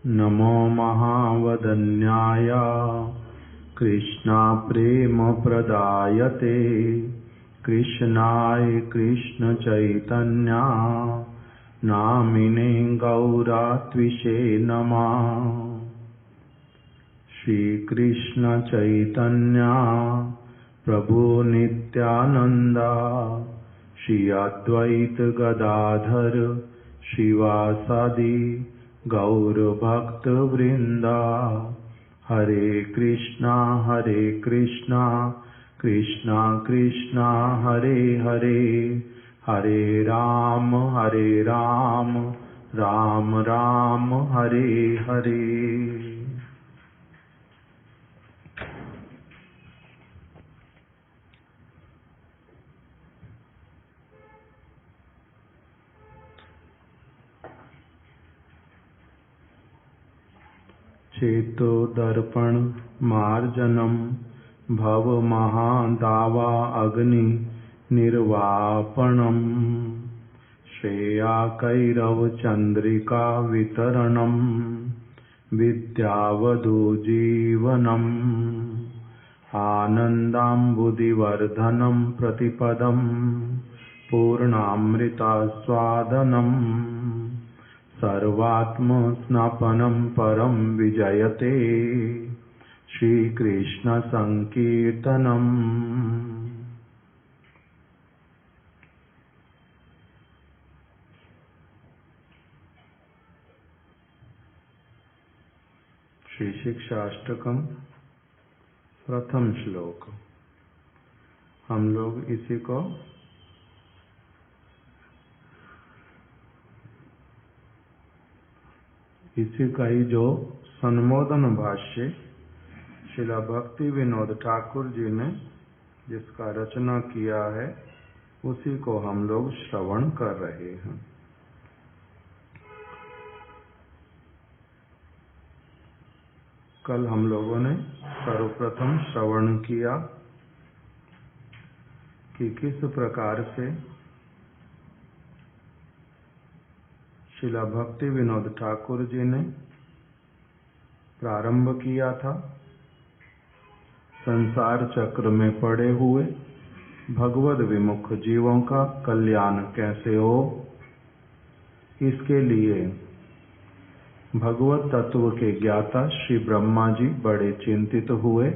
नमो महावदन्याय कृष्णप्रेमप्रदायते कृष्णाय कृष्णचैतन्या नामिने गौरत्विषे नमः। श्रीकृष्ण चैतन्य प्रभु नित्यानंद श्री अद्वैत गदाधर शिवासादि गौर भक्त वृंदा। हरे कृष्णा कृष्णा कृष्णा हरे हरे, हरे राम राम राम हरे हरे। चेतो दर्पण मार्जनम भव महादावा अग्नि निर्वापणम श्रेया कैरव चंद्रिका वितरणम विद्यावधू जीवनम आनंदाम्बुदिवर्धनम प्रतिपदम पूर्णामृतास्वादनम सर्वात्म स्नापनम परम विजयते श्री कृष्ण संकीर्तनम। श्री शिक्षाष्टकम प्रथम श्लोक। हम लोग इसी को इसी का ही जो संबोधन भाष्य श्रील भक्ति विनोद ठाकुर जी ने जिसका रचना किया है उसी को हम लोग श्रवण कर रहे हैं। कल हम लोगों ने सर्वप्रथम श्रवण किया कि किस प्रकार से श्रील भक्ति विनोद ठाकुर जी ने प्रारंभ किया था संसार चक्र में पड़े हुए भगवद विमुख जीवों का कल्याण कैसे हो, इसके लिए भगवत तत्व के ज्ञाता श्री ब्रह्मा जी बड़े चिंतित हुए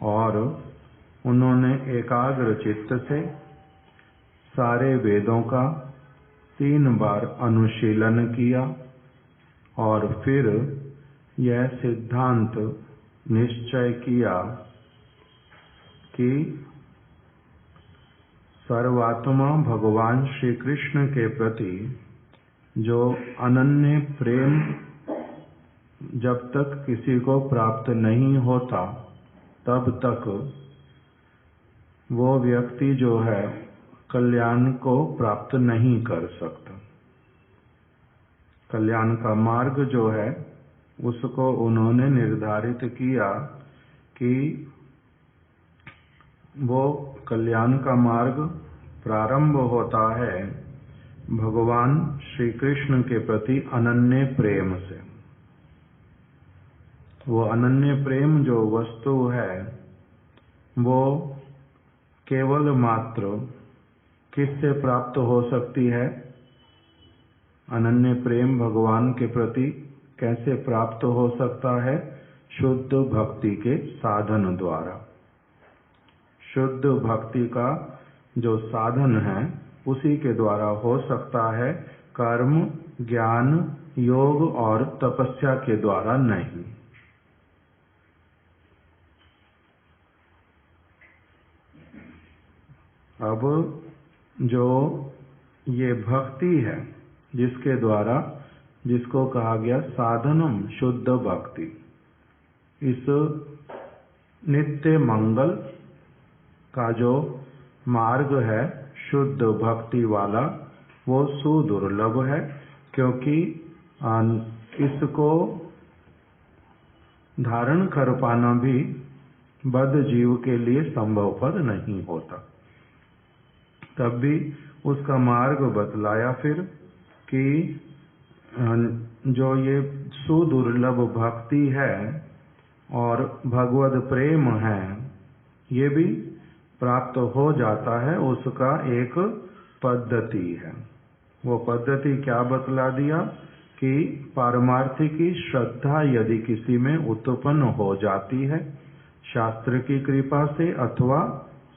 और उन्होंने एकाग्र चित्त से सारे वेदों का 3 बार अनुशीलन किया और फिर यह सिद्धांत निश्चय किया कि सर्वात्मा भगवान श्री कृष्ण के प्रति जो अनन्य प्रेम जब तक किसी को प्राप्त नहीं होता तब तक वो व्यक्ति जो है कल्याण को प्राप्त नहीं कर सकता। कल्याण का मार्ग जो है उसको उन्होंने निर्धारित किया कि वो कल्याण का मार्ग प्रारंभ होता है भगवान श्री कृष्ण के प्रति अनन्य प्रेम से। वो अनन्य प्रेम जो वस्तु है वो केवल मात्र किससे प्राप्त हो सकती है? अनन्य प्रेम भगवान के प्रति कैसे प्राप्त हो सकता है? शुद्ध भक्ति के साधन द्वारा। शुद्ध भक्ति का जो साधन है उसी के द्वारा हो सकता है, कर्म ज्ञान योग और तपस्या के द्वारा नहीं। अब जो ये भक्ति है जिसके द्वारा जिसको कहा गया साधनम शुद्ध भक्ति, इस नित्य मंगल का जो मार्ग है शुद्ध भक्ति वाला वो सुदुर्लभ है, क्योंकि इसको धारण कर पाना भी बद्ध जीव के लिए संभवपद नहीं होता। तब भी उसका मार्ग बतलाया फिर कि जो ये सुदुर्लभ भक्ति है और भगवद प्रेम है, ये भी प्राप्त हो जाता है, उसका एक पद्धति है। वो पद्धति क्या बतला दिया कि पारमार्थिकी श्रद्धा यदि किसी में उत्पन्न हो जाती है, शास्त्र की कृपा से अथवा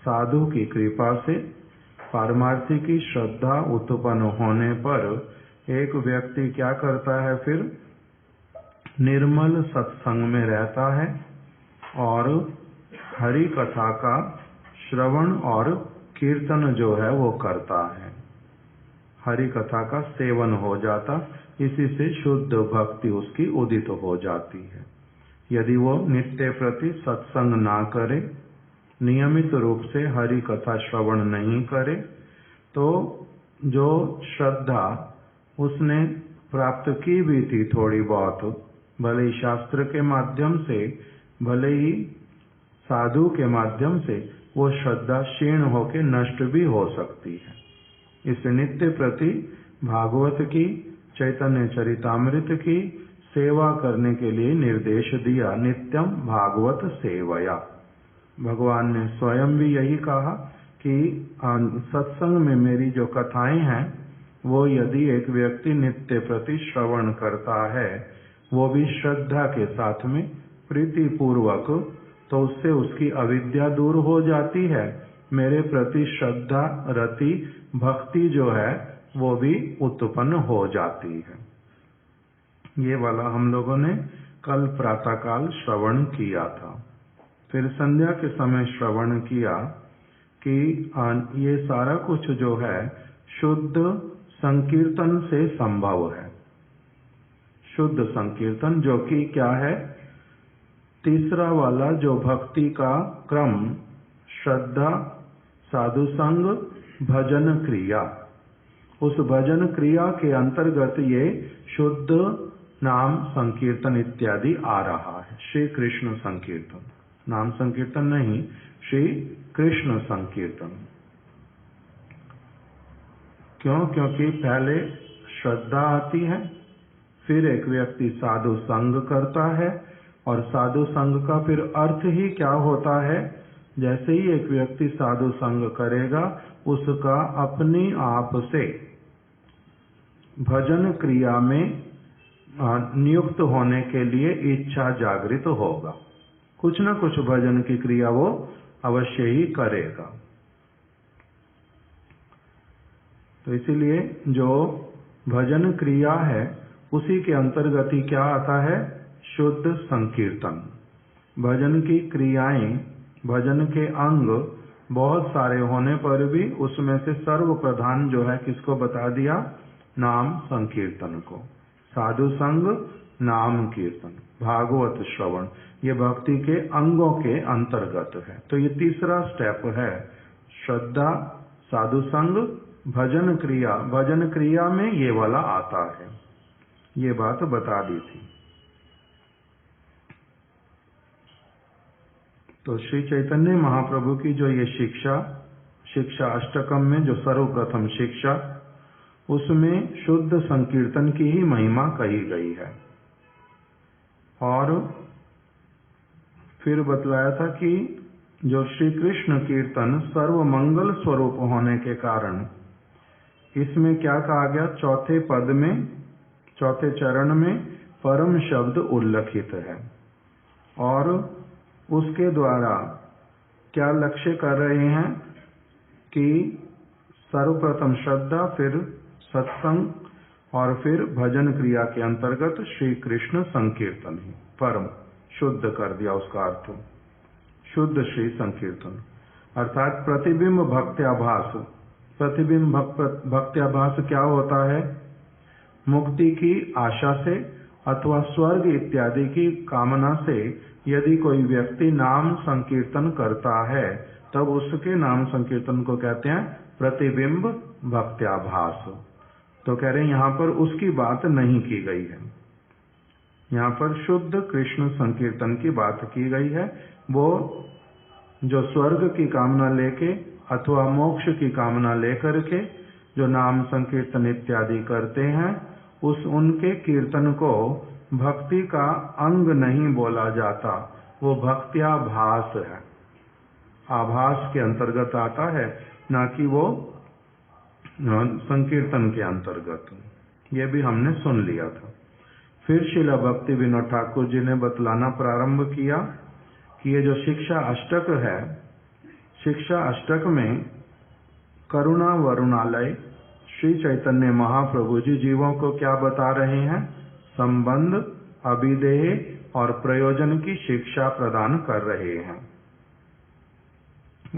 साधु की कृपा से, पारमार्थिकी श्रद्धा उत्पन्न होने पर एक व्यक्ति क्या करता है, फिर निर्मल सत्संग में रहता है और हरि कथा का श्रवण और कीर्तन जो है वो करता है, हरि कथा का सेवन हो जाता, इसी से शुद्ध भक्ति उसकी उदित हो जाती है। यदि वो नित्य प्रति सत्संग ना करे, नियमित रूप से हरि कथा श्रवण नहीं करे, तो जो श्रद्धा उसने प्राप्त की भी थी थोड़ी बहुत, भले ही शास्त्र के माध्यम से, भले ही साधु के माध्यम से, वो श्रद्धा क्षीण होकर नष्ट भी हो सकती है। इस नित्य प्रति भागवत की, चैतन्य चरितामृत की सेवा करने के लिए निर्देश दिया, नित्यम भागवत सेवया। भगवान ने स्वयं भी यही कहा कि सत्संग में मेरी जो कथाएं हैं, वो यदि एक व्यक्ति नित्य प्रति श्रवण करता है, वो भी श्रद्धा के साथ में प्रीति पूर्वक, तो उससे उसकी अविद्या दूर हो जाती है, मेरे प्रति श्रद्धा रति भक्ति जो है वो भी उत्पन्न हो जाती है। ये वाला हम लोगों ने कल प्रातःकाल श्रवण किया था। फिर संध्या के समय श्रवण किया कि ये सारा कुछ जो है शुद्ध संकीर्तन से संभव है। शुद्ध संकीर्तन जो कि क्या है, तीसरा वाला जो भक्ति का क्रम, श्रद्धा, साधु संग, भजन क्रिया, उस भजन क्रिया के अंतर्गत ये शुद्ध नाम संकीर्तन इत्यादि आ रहा है। श्री कृष्ण संकीर्तन, नाम संकीर्तन नहीं, श्री कृष्ण संकीर्तन। क्यों? क्योंकि पहले श्रद्धा आती है, फिर एक व्यक्ति साधु संग करता है, और साधु संग का फिर अर्थ ही क्या होता है, जैसे ही एक व्यक्ति साधु संग करेगा, उसका अपने आप से भजन क्रिया में नियुक्त होने के लिए इच्छा जागृत होगा। कुछ न कुछ भजन की क्रिया वो अवश्य ही करेगा। तो इसीलिए जो भजन क्रिया है उसी के अंतर्गत ही क्या आता है, शुद्ध संकीर्तन। भजन की क्रियाएं, भजन के अंग बहुत सारे होने पर भी उसमें से सर्वप्रधान जो है किसको बता दिया, नाम संकीर्तन को। साधु संग, नाम कीर्तन, भागवत श्रवण, ये भक्ति के अंगों के अंतर्गत है। तो ये तीसरा स्टेप है, श्रद्धा, साधु संग, भजन क्रिया। भजन क्रिया में ये वाला आता है, ये बात बता दी थी। तो श्री चैतन्य महाप्रभु की जो ये शिक्षा अष्टकम में जो सर्वप्रथम शिक्षा, उसमें शुद्ध संकीर्तन की ही महिमा कही गई है। और फिर बतलाया था कि जो श्री कृष्ण कीर्तन सर्व मंगल स्वरूप होने के कारण इसमें क्या कहा गया, चौथे पद में, चौथे चरण में परम शब्द उल्लेखित है। और उसके द्वारा क्या लक्ष्य कर रहे हैं कि सर्वप्रथम श्रद्धा, फिर सत्संग और फिर भजन क्रिया के अंतर्गत श्री कृष्ण संकीर्तन ही परम शुद्ध कर दिया। उसका अर्थ शुद्ध श्री संकीर्तन अर्थात प्रतिबिंब भक्त्याभास। प्रतिबिंब भक्त्याभास क्या होता है, मुक्ति की आशा से अथवा स्वर्ग इत्यादि की कामना से यदि कोई व्यक्ति नाम संकीर्तन करता है, तब उसके नाम संकीर्तन को कहते हैं प्रतिबिंब भक्त्याभास। तो कह रहे हैं यहाँ पर उसकी बात नहीं की गई है, यहाँ पर शुद्ध कृष्ण संकीर्तन की बात की गई है। वो जो स्वर्ग की कामना लेके अथवा मोक्ष की कामना लेकर के जो नाम संकीर्तन इत्यादि करते हैं, उनके कीर्तन को भक्ति का अंग नहीं बोला जाता, वो भक्त्याभास है, आभास के अंतर्गत आता है, ना कि वो संकीर्तन के अंतर्गत। ये भी हमने सुन लिया था। फिर श्रील भक्ति विनोद ठाकुर जी ने बतलाना प्रारंभ किया कि ये जो शिक्षा अष्टक है, शिक्षा अष्टक में करुणा वरुणालय श्री चैतन्य महाप्रभु जी जीवों को क्या बता रहे हैं? संबंध, अभिदेह और प्रयोजन की शिक्षा प्रदान कर रहे हैं।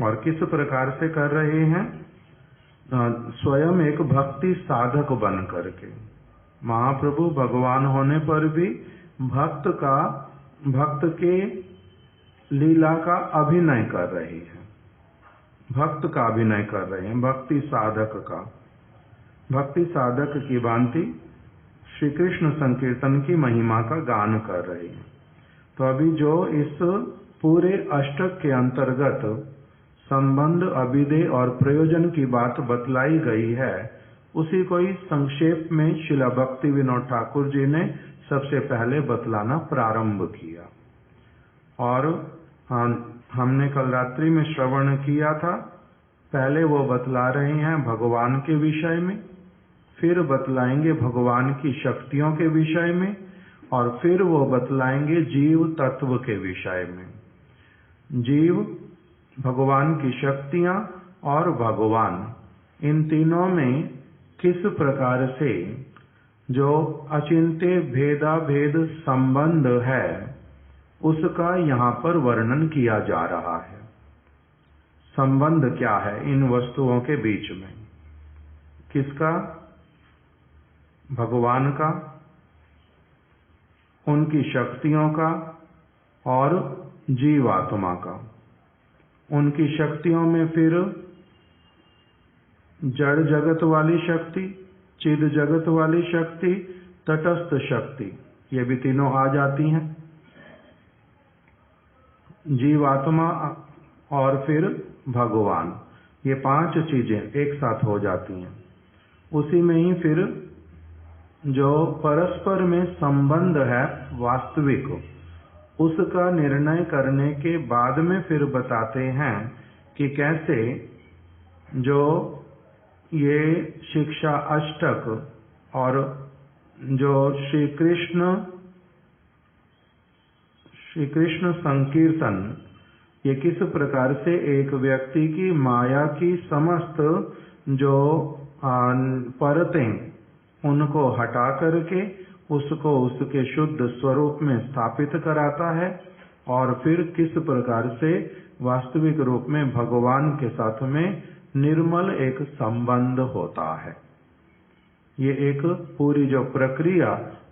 और किस प्रकार से कर रहे हैं? स्वयं एक भक्ति साधक बन करके। महाप्रभु भगवान होने पर भी भक्त के लीला का अभिनय कर रहे हैं, भक्त का अभिनय कर रहे हैं, भक्ति साधक का। भक्ति साधक की भांति श्री कृष्ण संकीर्तन की महिमा का गान कर रहे हैं। तो अभी जो इस पूरे अष्टक के अंतर्गत संबंध, अभिदेह और प्रयोजन की बात बतलाई गई है, उसी को ही संक्षेप में श्रील भक्ति विनोद ठाकुर जी ने सबसे पहले बतलाना प्रारंभ किया। और हमने कल रात्रि में श्रवण किया था। पहले वो बतला रहे हैं भगवान के विषय में, फिर बतलाएंगे भगवान की शक्तियों के विषय में, और फिर वो बतलाएंगे जीव तत्व के विषय में। जीव, भगवान की शक्तियां और भगवान, इन तीनों में किस प्रकार से जो अचिंत्य भेदाभेद संबंध है, उसका यहाँ पर वर्णन किया जा रहा है। संबंध क्या है इन वस्तुओं के बीच में? किसका? भगवान का, उनकी शक्तियों का और जीवात्मा का। उनकी शक्तियों में फिर जड़ जगत वाली शक्ति, चिद जगत वाली शक्ति, तटस्थ शक्ति, ये भी तीनों आ जाती हैं। जीवात्मा और फिर भगवान, ये पांच चीजें एक साथ हो जाती हैं। उसी में ही फिर जो परस्पर में संबंध है वास्तविक, उसका निर्णय करने के बाद में फिर बताते हैं कि कैसे जो ये शिक्षा अष्टक और जो श्री कृष्ण संकीर्तन, ये किस प्रकार से एक व्यक्ति की माया की समस्त जो परतें, उनको हटा करके उसको उसके शुद्ध स्वरूप में स्थापित कराता है, और फिर किस प्रकार से वास्तविक रूप में भगवान के साथ में निर्मल एक संबंध होता है। ये एक पूरी जो प्रक्रिया,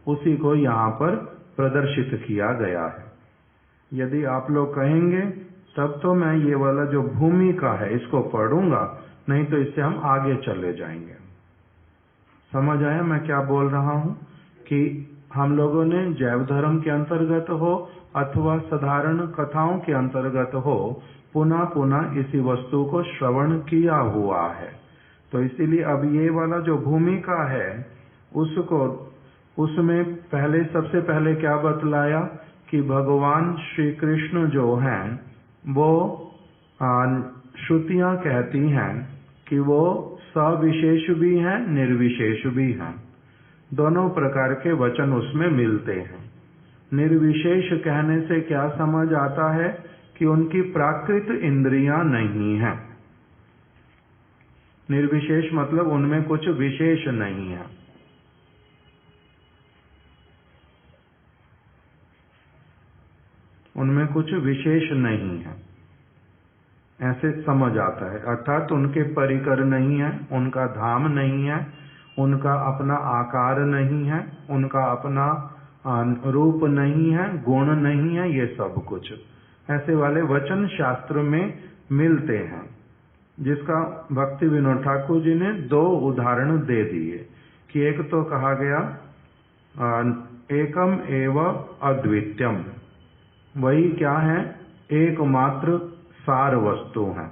उसी को यहाँ पर प्रदर्शित किया गया है। यदि आप लोग कहेंगे तब तो मैं ये वाला जो भूमिका है इसको पढ़ूंगा, नहीं तो इससे हम आगे चले जाएंगे। समझ आया मैं क्या बोल रहा हूँ? कि हम लोगों ने जैव धर्म के अंतर्गत हो अथवा साधारण कथाओं के अंतर्गत हो, पुनः पुनः इसी वस्तु को श्रवण किया हुआ है। तो इसीलिए अब ये वाला जो भूमिका है, उसमें पहले सबसे पहले क्या बतलाया कि भगवान श्री कृष्ण जो हैं, वो श्रुतियां कहती हैं कि वो सविशेष भी हैं, निर्विशेष भी हैं। दोनों प्रकार के वचन उसमें मिलते हैं। निर्विशेष कहने से क्या समझ आता है? कि उनकी प्राकृत इंद्रियां नहीं हैं। निर्विशेष मतलब उनमें कुछ विशेष नहीं है। उनमें कुछ विशेष नहीं है, ऐसे समझ आता है। अर्थात उनके परिकर नहीं है, उनका धाम नहीं है, उनका अपना आकार नहीं है, उनका अपना रूप नहीं है, गुण नहीं है, ये सब कुछ ऐसे वाले वचन शास्त्र में मिलते हैं, जिसका भक्ति विनोद ठाकुर जी ने दो उदाहरण दे दिए कि एक तो कहा गया एकम एव अद्वितीयम, वही क्या है? एकमात्र सार वस्तु है,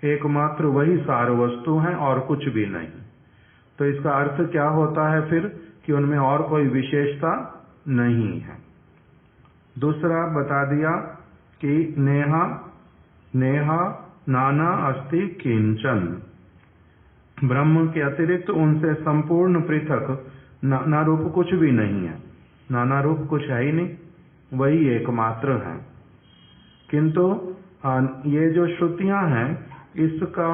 एकमात्र वही सार वस्तु है और कुछ भी नहीं। तो इसका अर्थ क्या होता है फिर कि उनमें और कोई विशेषता नहीं है। दूसरा बता दिया कि नेहा नेहा नाना अस्ति किंचन, ब्रह्म के अतिरिक्त उनसे संपूर्ण पृथक नाना रूप कुछ भी नहीं है। नाना रूप कुछ है ही नहीं, वही एकमात्र है। किंतु ये जो श्रुतियां हैं, इसका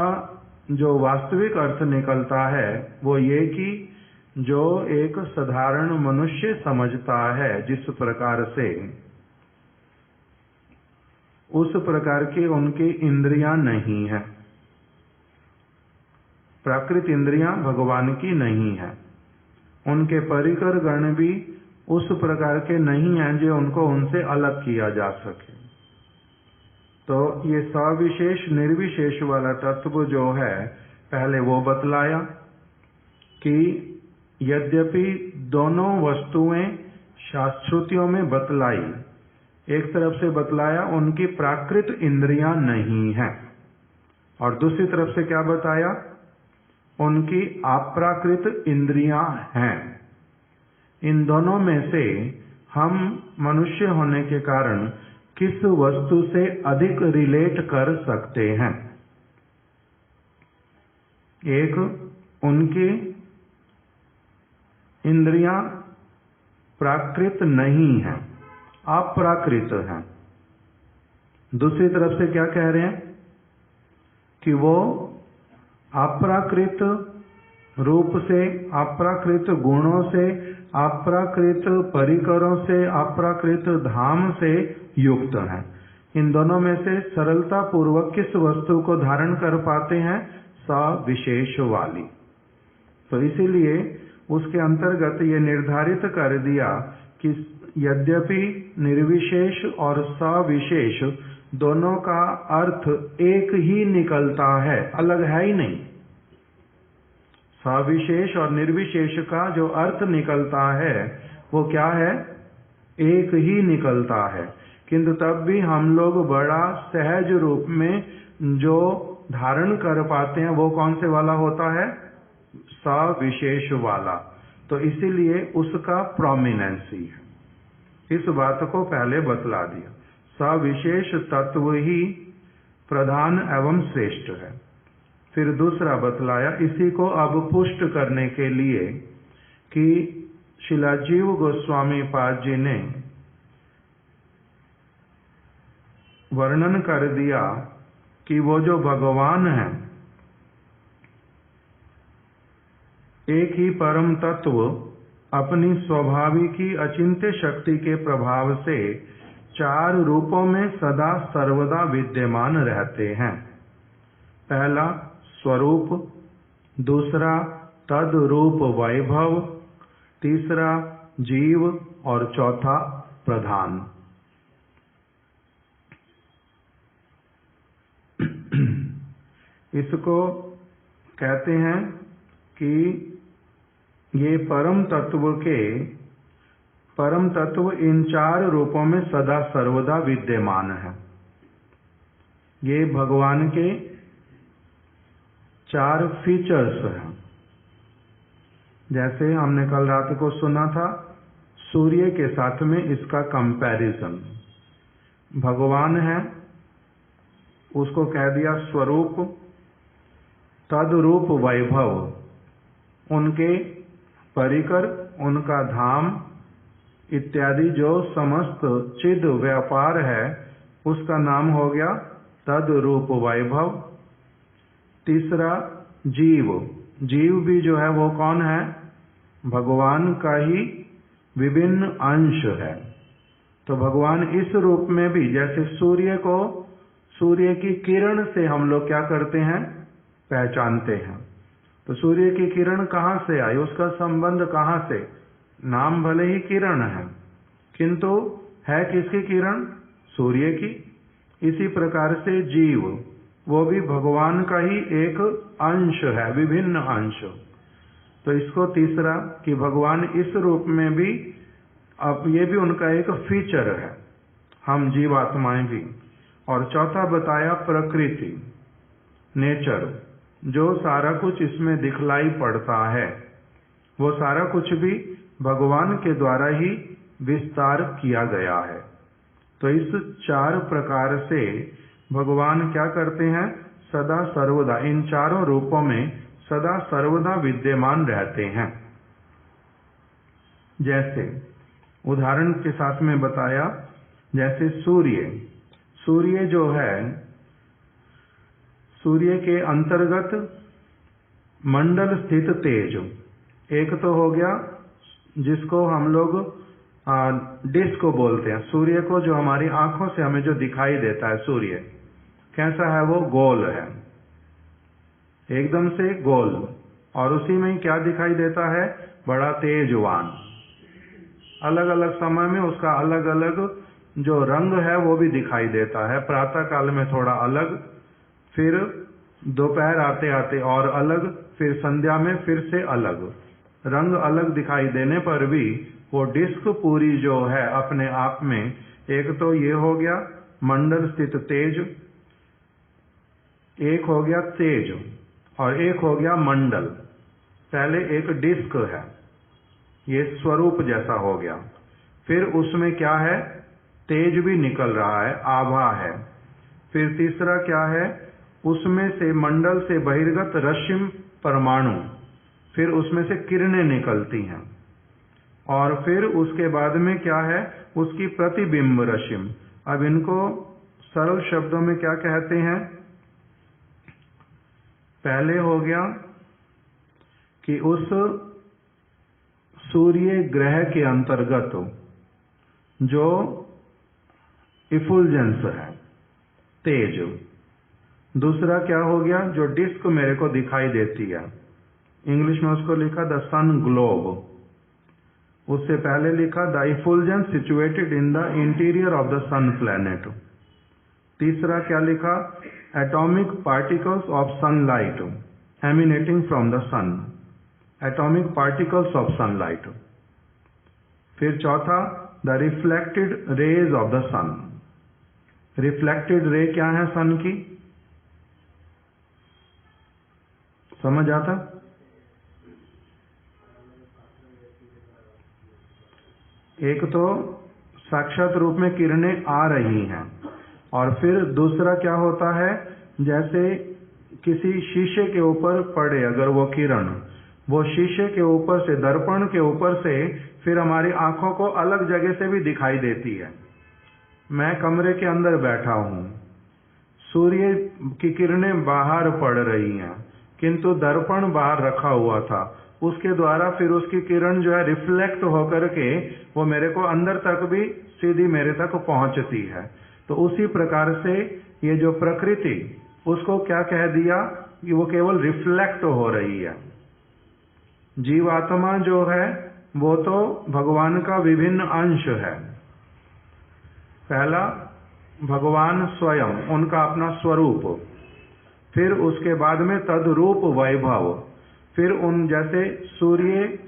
जो वास्तविक अर्थ निकलता है वो ये कि जो एक साधारण मनुष्य समझता है जिस प्रकार से, उस प्रकार की उनकी इंद्रियां नहीं है। प्राकृत इंद्रियां भगवान की नहीं है। उनके परिकर गण भी उस प्रकार के नहीं हैं जो उनको उनसे अलग किया जा सके। तो ये सविशेष निर्विशेष वाला तत्व जो है, पहले वो बतलाया कि यद्यपि दोनों वस्तुएं शास्त्रुतियों में बतलाई, एक तरफ से बतलाया उनकी प्राकृत इंद्रियां नहीं है, और दूसरी तरफ से क्या बताया, उनकी अप्राकृत इंद्रियां हैं। इन दोनों में से हम मनुष्य होने के कारण किस वस्तु से अधिक रिलेट कर सकते हैं। एक, उनकी इंद्रियां प्राकृत नहीं है, अप्राकृत है। दूसरी तरफ से क्या कह रहे हैं कि वो अप्राकृत रूप से, अप्राकृत गुणों से, अप्राकृत परिकरों से, अप्राकृत धाम से युक्त है। इन दोनों में से सरलता पूर्वक किस वस्तु को धारण कर पाते हैं, सविशेष वाली। तो इसीलिए उसके अंतर्गत ये निर्धारित कर दिया कि यद्यपि निर्विशेष और सविशेष दोनों का अर्थ एक ही निकलता है, अलग है ही नहीं। सविशेष और निर्विशेष का जो अर्थ निकलता है वो क्या है, एक ही निकलता है। किंतु तब भी हम लोग बड़ा सहज रूप में जो धारण कर पाते हैं वो कौन से वाला होता है, सविशेष वाला। तो इसीलिए उसका प्रोमिनेंसी है। इस बात को पहले बतला दिया। सविशेष तत्व ही प्रधान एवं श्रेष्ठ है। फिर दूसरा बतलाया, इसी को अब पुष्ट करने के लिए कि शिलाजीव गोस्वामी पाद जी ने वर्णन कर दिया कि वो जो भगवान है, एक ही परम तत्व अपनी स्वाभाविकी अचिंत्य शक्ति के प्रभाव से चार रूपों में सदा सर्वदा विद्यमान रहते हैं। पहला स्वरूप, दूसरा तद रूप वैभव, तीसरा जीव और चौथा प्रधान। इसको कहते हैं कि ये परम तत्व इन चार रूपों में सदा सर्वदा विद्यमान है। ये भगवान के चार फीचर्स हैं। जैसे हमने कल रात को सुना था, सूर्य के साथ में इसका कंपैरिजन। भगवान है, उसको कह दिया स्वरूप, तद्रूप वैभव, उनके परिकर, उनका धाम इत्यादि जो समस्त चिद व्यापार है उसका नाम हो गया तद्रूप वैभव। तीसरा जीव, जीव भी जो है वो कौन है, भगवान का ही विभिन्न अंश है। तो भगवान इस रूप में भी, जैसे सूर्य की किरण से हम लोग क्या करते हैं, पहचानते हैं। तो सूर्य की किरण कहाँ से आई, उसका संबंध कहाँ से, नाम भले ही किरण है किंतु है किसकी किरण, सूर्य की। इसी प्रकार से जीव, वो भी भगवान का ही एक अंश है, विभिन्न अंश। तो इसको तीसरा कि भगवान इस रूप में भी, अब ये भी उनका एक फीचर है, हम जीवात्माएं भी। और चौथा बताया प्रकृति, नेचर, जो सारा कुछ इसमें दिखलाई पड़ता है वो सारा कुछ भी भगवान के द्वारा ही विस्तार किया गया है। तो इस 4 प्रकार से भगवान क्या करते हैं, सदा सर्वदा इन चारों रूपों में सदा सर्वदा विद्यमान रहते हैं। जैसे उदाहरण के साथ में बताया, जैसे सूर्य जो है, सूर्य के अंतर्गत मंडल स्थित तेज, एक तो हो गया जिसको हम लोग डिस्क बोलते हैं। सूर्य को जो हमारी आंखों से हमें जो दिखाई देता है, सूर्य कैसा है, वो गोल है, एकदम से गोल, और उसी में क्या दिखाई देता है, बड़ा तेजवान। अलग अलग समय में उसका अलग अलग जो रंग है वो भी दिखाई देता है। प्रातः काल में थोड़ा अलग, फिर दोपहर आते आते और अलग, फिर संध्या में फिर से अलग। रंग अलग दिखाई देने पर भी वो डिस्क पूरी जो है अपने आप में, एक तो ये हो गया मंडल स्थित तेज, एक हो गया तेज और एक हो गया मंडल। पहले एक डिस्क है, ये स्वरूप जैसा हो गया, फिर उसमें क्या है, तेज भी निकल रहा है, आभा है। फिर तीसरा क्या है, उसमें से मंडल से बहिर्गत रश्मि परमाणु, फिर उसमें से किरणें निकलती हैं, और फिर उसके बाद में क्या है, उसकी प्रतिबिंब रश्मि। अब इनको सरल शब्दों में क्या कहते हैं, पहले हो गया कि उस सूर्य ग्रह के अंतर्गत जो इफुल्जेंस है, तेज। दूसरा क्या हो गया, जो डिस्क मेरे को दिखाई देती है, इंग्लिश में उसको लिखा द सन ग्लोब, उससे पहले लिखा the effulgence situated in the interior of the sun planet. तीसरा क्या लिखा, atomic particles of sunlight emanating from the sun, atomic particles of sunlight. फिर चौथा the reflected rays of the sun. Reflected ray क्या है सन की, समझ आता? एक तो साक्षात रूप में किरणें आ रही हैं, और फिर दूसरा क्या होता है, जैसे किसी शीशे के ऊपर पड़े अगर वो किरण, वो शीशे के ऊपर से, दर्पण के ऊपर से फिर हमारी आंखों को अलग जगह से भी दिखाई देती है। मैं कमरे के अंदर बैठा हूँ, सूर्य की किरणें बाहर पड़ रही हैं, किंतु दर्पण बाहर रखा हुआ था, उसके द्वारा फिर उसकी किरण जो है रिफ्लेक्ट होकर के वो मेरे को अंदर तक भी सीधी मेरे तक पहुंचती है। तो उसी प्रकार से ये जो प्रकृति, उसको क्या कह दिया कि वो केवल रिफ्लेक्ट हो रही है। जीवात्मा जो है वो तो भगवान का विभिन्न अंश है। पहला भगवान स्वयं, उनका अपना स्वरूप, फिर उसके बाद में तद्रूप वैभव, फिर उन जैसे सूर्य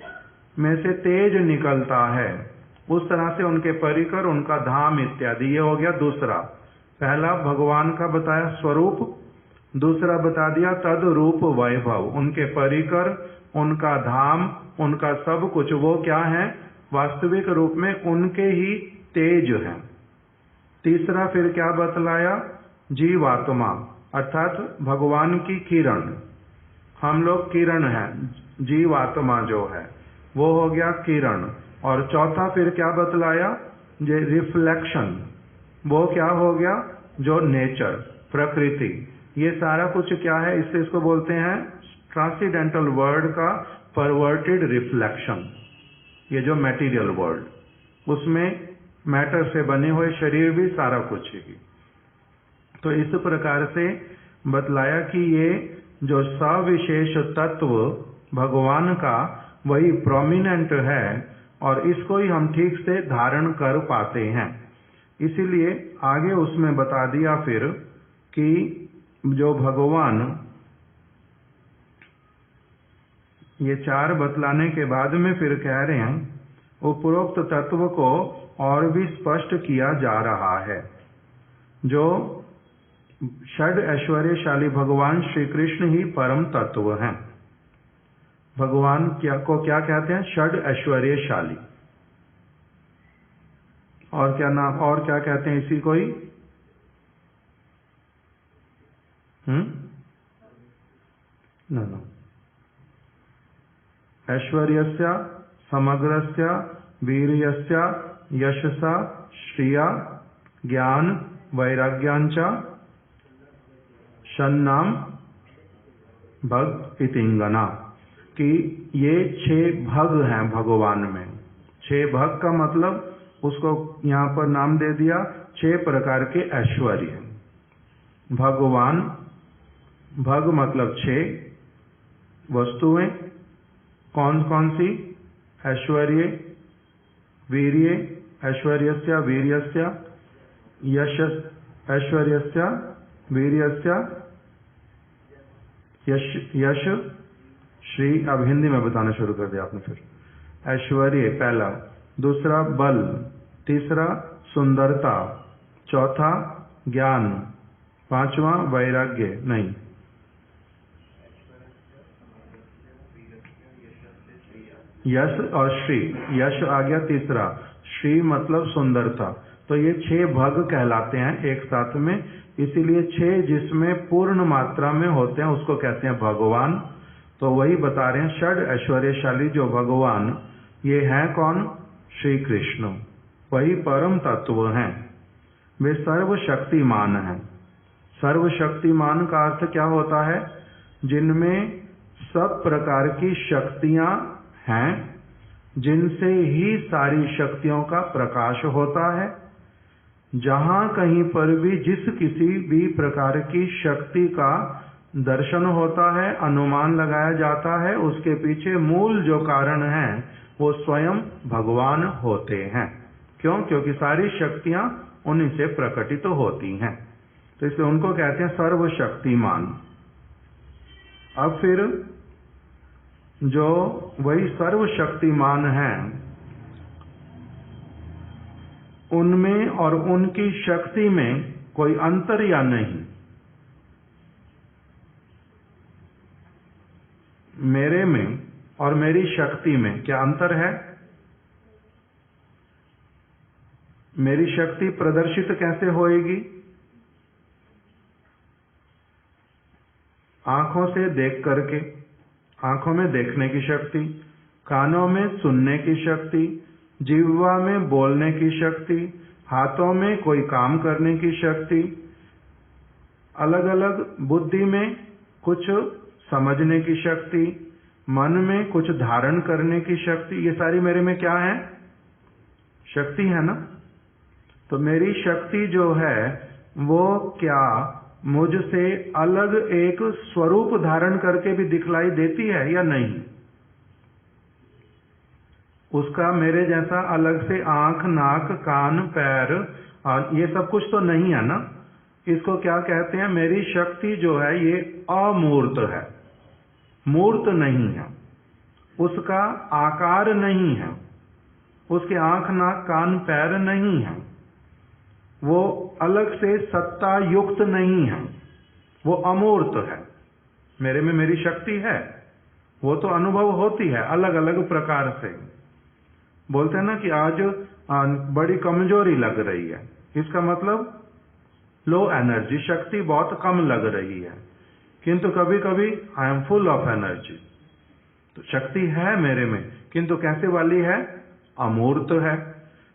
में से तेज निकलता है उस तरह से उनके परिकर, उनका धाम इत्यादि। ये हो गया दूसरा। पहला भगवान का बताया स्वरूप, दूसरा बता दिया तद्रूप वैभव, उनके परिकर, उनका धाम, उनका सब कुछ, वो क्या है, वास्तविक रूप में उनके ही तेज हैं। तीसरा फिर क्या बतलाया, जीवात्मा अर्थात भगवान की किरण, हम लोग किरण हैं, जीवात्मा जो है वो हो गया किरण। और चौथा फिर क्या बतलाया, ये रिफ्लेक्शन, वो क्या हो गया, जो नेचर, प्रकृति। ये सारा कुछ क्या है, इससे इसको बोलते हैं ट्रांसीडेंटल वर्ल्ड का परवर्टेड रिफ्लेक्शन। ये जो मटेरियल वर्ल्ड, उसमें मैटर से बने हुए शरीर भी सारा कुछ ही। तो इस प्रकार से बतलाया कि ये जो सविशेष तत्व भगवान का वही प्रोमिनेंट है, और इसको ही हम ठीक से धारण कर पाते हैं। इसीलिए आगे उसमें बता दिया फिर कि जो भगवान, ये 4 बतलाने के बाद में फिर कह रहे हैं उपरोक्त तत्व को और भी स्पष्ट किया जा रहा है। जो षड ऐश्वर्यशाली भगवान श्री कृष्ण ही परम तत्व हैं। भगवान को क्या कहते हैं? षड ऐश्वर्यशाली। और क्या नाम, और क्या कहते हैं इसी को ही? न ऐश्वर्यस्य समग्रस्य वीर्यस्य यशसा श्रिया ज्ञान वैराग्यांच षण्णाम भग इतिंगना, कि ये 6 भग हैं भगवान में। 6 भग का मतलब उसको यहाँ पर नाम दे दिया 6 प्रकार के ऐश्वर्य। भगवान, भग मतलब 6 वस्तुएं, कौन कौन सी? ऐश्वर्य, वीर्य, ऐश्वर्यस्य वीर्यस्य, यश, ऐश्वर्यस्य वीर्यस्य, यश, श्री। अब हिंदी में बताना शुरू कर दिया आपने। फिर ऐश्वर्य पहला, दूसरा बल, तीसरा सुंदरता, चौथा ज्ञान, पांचवा वैराग्य, नहीं, यश और श्री। यश आ गया तीसरा, श्री मतलब सुंदरता। तो ये 6 भग कहलाते हैं एक साथ में, इसीलिए 6 जिसमें पूर्ण मात्रा में होते हैं उसको कहते हैं भगवान। तो वही बता रहे हैं, षड ऐश्वर्यशाली जो भगवान, ये हैं कौन? श्री कृष्ण, वही परम तत्व हैं। वे सर्वशक्तिमान हैं। सर्वशक्तिमान का अर्थ क्या होता है? जिनमें सब प्रकार की शक्तियां हैं, जिनसे ही सारी शक्तियों का प्रकाश होता है। जहां कहीं पर भी जिस किसी भी प्रकार की शक्ति का दर्शन होता है, अनुमान लगाया जाता है, उसके पीछे मूल जो कारण है वो स्वयं भगवान होते हैं। क्यों? क्योंकि सारी शक्तियां उन्हीं से प्रकटित होती हैं। तो इसलिए उनको कहते हैं सर्वशक्तिमान। अब फिर जो वही सर्वशक्तिमान हैं, उनमें और उनकी शक्ति में कोई अंतर या नहीं? मेरे में और मेरी शक्ति में क्या अंतर है? मेरी शक्ति प्रदर्शित कैसे होएगी? आंखों से देख करके, आंखों में देखने की शक्ति, कानों में सुनने की शक्ति, जिह्वा में बोलने की शक्ति, हाथों में कोई काम करने की शक्ति, अलग अलग बुद्धि में कुछ समझने की शक्ति, मन में कुछ धारण करने की शक्ति, ये सारी मेरे में क्या है? शक्ति है ना। तो मेरी शक्ति जो है वो क्या मुझसे अलग एक स्वरूप धारण करके भी दिखलाई देती है या नहीं? उसका मेरे जैसा अलग से आंख, नाक, कान, पैर, ये सब कुछ तो नहीं है ना। इसको क्या कहते हैं? मेरी शक्ति जो है ये अमूर्त है, मूर्त नहीं है, उसका आकार नहीं है, उसके आंख, नाक, कान, पैर नहीं है, वो अलग से सत्ता युक्त नहीं है, वो अमूर्त है। मेरे में मेरी शक्ति है, वो तो अनुभव होती है अलग अलग प्रकार से। बोलते हैं ना कि आज बड़ी कमजोरी लग रही है, इसका मतलब लो एनर्जी, शक्ति बहुत कम लग रही है। किंतु कभी कभी I am full of energy. तो शक्ति है मेरे में, किंतु कैसे वाली है? अमूर्त है।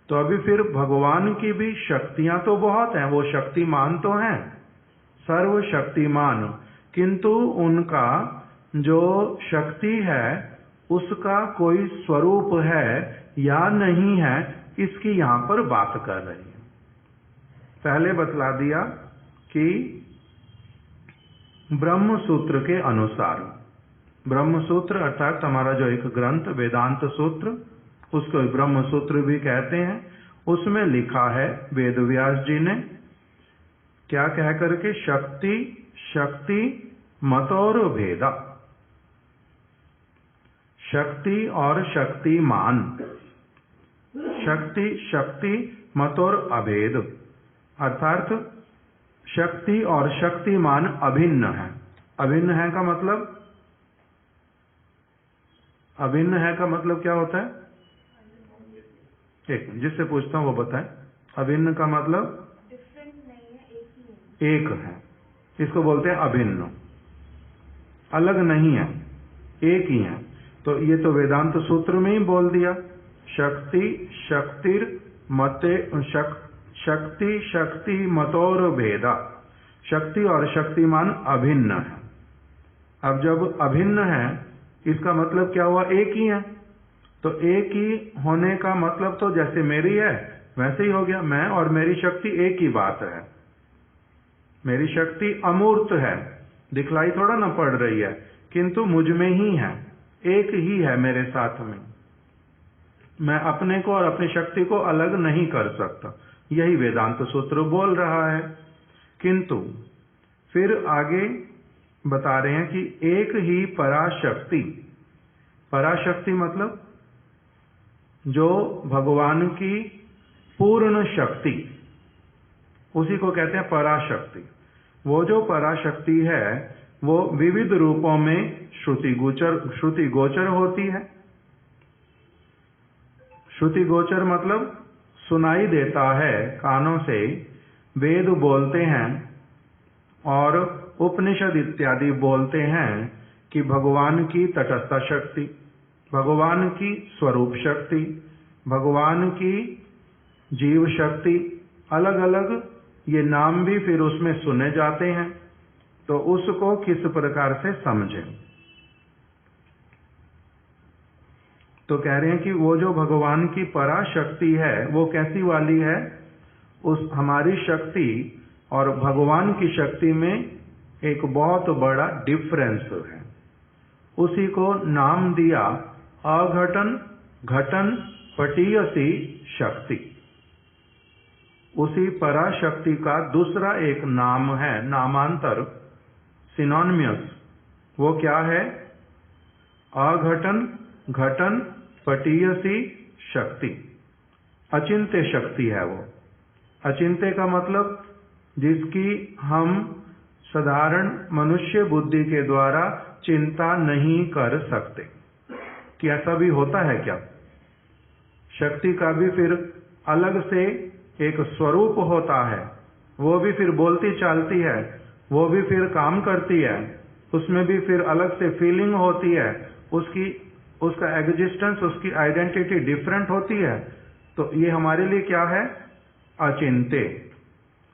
तो अभी फिर भगवान की भी शक्तियां तो बहुत हैं, वो शक्तिमान तो हैं, सर्वशक्तिमान, किंतु उनका जो शक्ति है उसका कोई स्वरूप है या नहीं है, इसकी यहां पर बात कर रही है। पहले बतला दिया कि ब्रह्म सूत्र के अनुसार, ब्रह्म सूत्र अर्थात हमारा जो एक ग्रंथ वेदांत सूत्र, उसको ब्रह्म सूत्र भी कहते हैं, उसमें लिखा है वेदव्यास जी ने क्या कह करके, शक्ति शक्ति मतोर भेदा, शक्ति और शक्तिमान, शक्ति शक्ति मतोर अभेद, अर्थात शक्ति और शक्तिमान अभिन्न है। अभिन्न है का मतलब, अभिन्न है का मतलब क्या होता है? एक जिससे पूछता हूं वो बताए। अभिन्न का मतलब डिफरेंट नहीं है, एक है, इसको बोलते हैं अभिन्न। अलग नहीं है, एक ही है। तो ये तो वेदांत सूत्र में ही बोल दिया, शक्ति शक्तिर मते शक्ति शक्ति मतोर भेदा, शक्ति और शक्तिमान अभिन्न है। अब जब अभिन्न है इसका मतलब क्या हुआ? एक ही है। तो एक ही होने का मतलब तो जैसे मेरी है वैसे ही हो गया, मैं और मेरी शक्ति एक ही बात है। मेरी शक्ति अमूर्त है, दिखलाई थोड़ा ना पड़ रही है, किंतु मुझ में ही है, एक ही है मेरे साथ में। मैं अपने को और अपनी शक्ति को अलग नहीं कर सकता, यही वेदांत सूत्र बोल रहा है। किंतु फिर आगे बता रहे हैं कि एक ही पराशक्ति, पराशक्ति मतलब जो भगवान की पूर्ण शक्ति, उसी को कहते हैं पराशक्ति। वो जो पराशक्ति है वो विविध रूपों में श्रुति गोचर होती है। श्रुति गोचर मतलब सुनाई देता है कानों से, वेद बोलते हैं और उपनिषद इत्यादि बोलते हैं कि भगवान की तटस्थ शक्ति, भगवान की स्वरूप शक्ति, भगवान की जीव शक्ति, अलग अलग ये नाम भी फिर उसमें सुने जाते हैं। तो उसको किस प्रकार से समझें? तो कह रहे हैं कि वो जो भगवान की पराशक्ति है वो कैसी वाली है? उस हमारी शक्ति और भगवान की शक्ति में एक बहुत बड़ा डिफरेंस है। उसी को नाम दिया अघटन घटन पटीयसी शक्ति। उसी पराशक्ति का दूसरा एक नाम है, नामांतर, सिनोनिमस। वो क्या है? अघटन घटन पटीयसी शक्ति, अचिंत्य शक्ति है वो। अचिंत्य का मतलब जिसकी हम साधारण मनुष्य बुद्धि के द्वारा चिंता नहीं कर सकते। कि ऐसा भी होता है क्या? शक्ति का भी फिर अलग से एक स्वरूप होता है, वो भी फिर बोलती चालती है, वो भी फिर काम करती है, उसमें भी फिर अलग से फीलिंग होती है, उसका एग्जिस्टेंस, उसकी आइडेंटिटी डिफरेंट होती है। तो ये हमारे लिए क्या है? अचिंत्य,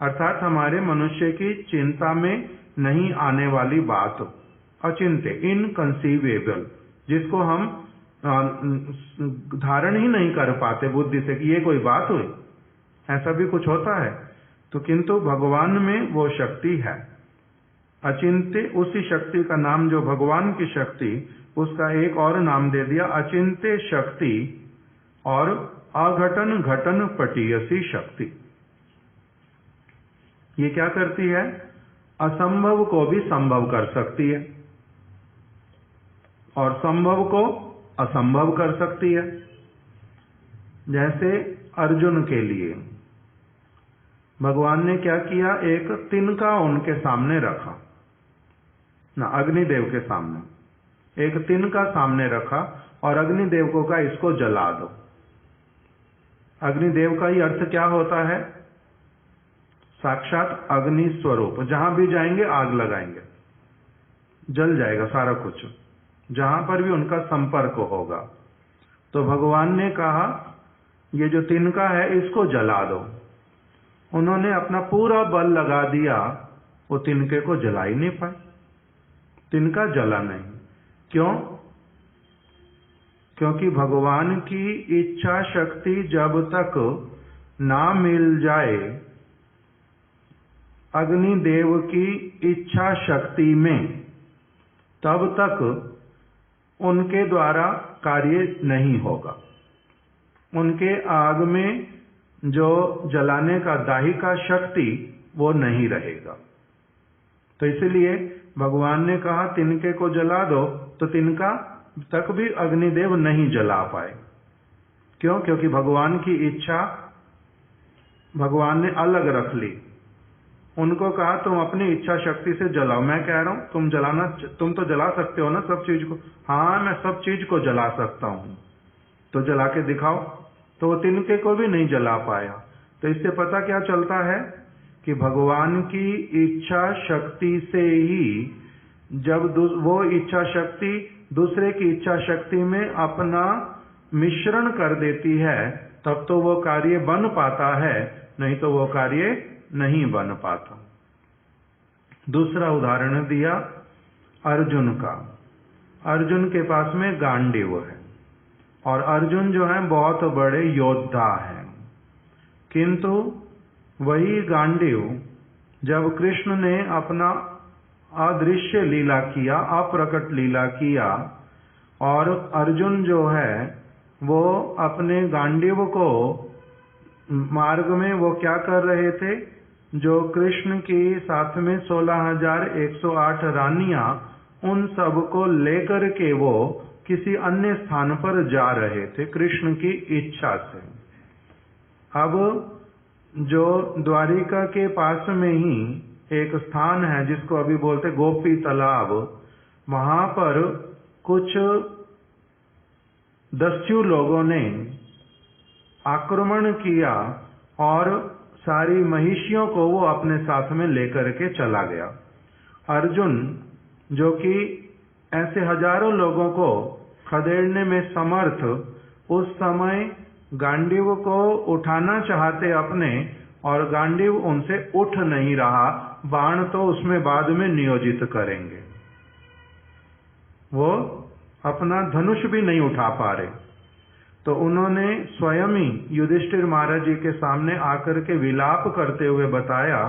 अर्थात हमारे मनुष्य की चिंता में नहीं आने वाली बात, अचिंत्य, इनकंसीवेबल, जिसको हम धारण ही नहीं कर पाते बुद्धि से कि ये कोई बात हुई, ऐसा भी कुछ होता है। तो किंतु भगवान में वो शक्ति है अचिंत्य। उसी शक्ति का नाम जो भगवान की शक्ति, उसका एक और नाम दे दिया अचिंत्य शक्ति और अघटन घटन पटीयसी शक्ति। ये क्या करती है? असंभव को भी संभव कर सकती है और संभव को असंभव कर सकती है। जैसे अर्जुन के लिए भगवान ने क्या किया? एक तिनका उनके सामने रखा ना, अग्निदेव के सामने एक तिनका सामने रखा और अग्निदेव को कहा इसको जला दो। अग्निदेव का ही अर्थ क्या होता है? साक्षात अग्नि स्वरूप, जहां भी जाएंगे आग लगाएंगे, जल जाएगा सारा कुछ, जहां पर भी उनका संपर्क होगा। तो भगवान ने कहा ये जो तिनका है इसको जला दो। उन्होंने अपना पूरा बल लगा दिया, वो तिनके को जला ही नहीं पाए, तिनका जला नहीं। क्यों? क्योंकि भगवान की इच्छा शक्ति जब तक ना मिल जाए अग्निदेव की इच्छा शक्ति में, तब तक उनके द्वारा कार्य नहीं होगा। उनके आग में जो जलाने का दाहिका शक्ति वो नहीं रहेगा। तो इसलिए भगवान ने कहा तिनके को जला दो, तो तिनका तक भी अग्निदेव नहीं जला पाए। क्यों? क्योंकि भगवान की इच्छा भगवान ने अलग रख ली। उनको कहा तुम अपनी इच्छा शक्ति से जलाओ। मैं कह रहा हूं तुम तो जला सकते हो ना सब चीज को। हाँ, मैं सब चीज को जला सकता हूं, तो जला के दिखाओ। तो वो तिनके को भी नहीं जला पाया। तो इससे पता क्या चलता है कि भगवान की इच्छा शक्ति से ही जब वो इच्छा शक्ति दूसरे की इच्छा शक्ति में अपना मिश्रण कर देती है, तब तो वो कार्य बन पाता है, नहीं तो वो कार्य नहीं बन पाता। दूसरा उदाहरण दिया अर्जुन का। अर्जुन के पास में गांडीव है और अर्जुन जो है बहुत बड़े योद्धा हैं, किंतु वही गांडीव जब कृष्ण ने अपना अदृश्य लीला किया, अप्रकट लीला किया, और अर्जुन जो है वो अपने गांडीव को मार्ग में वो क्या कर रहे थे, जो कृष्ण के साथ में 16,108 रानियां, उन सब को लेकर के वो किसी अन्य स्थान पर जा रहे थे कृष्ण की इच्छा से। अब जो द्वारिका के पास में ही एक स्थान है जिसको अभी बोलते गोपी तालाब, वहां पर कुछ दस्यु लोगों ने आक्रमण किया और सारी महिषियों को वो अपने साथ में लेकर के चला गया। अर्जुन जो कि ऐसे हजारों लोगों को खदेड़ने में समर्थ, उस समय गांडीव को उठाना चाहते अपने, और गांडीव उनसे उठ नहीं रहा। बाण तो उसमें बाद में नियोजित करेंगे, वो अपना धनुष भी नहीं उठा पा रहे। तो उन्होंने स्वयं ही युधिष्ठिर महाराज जी के सामने आकर के विलाप करते हुए बताया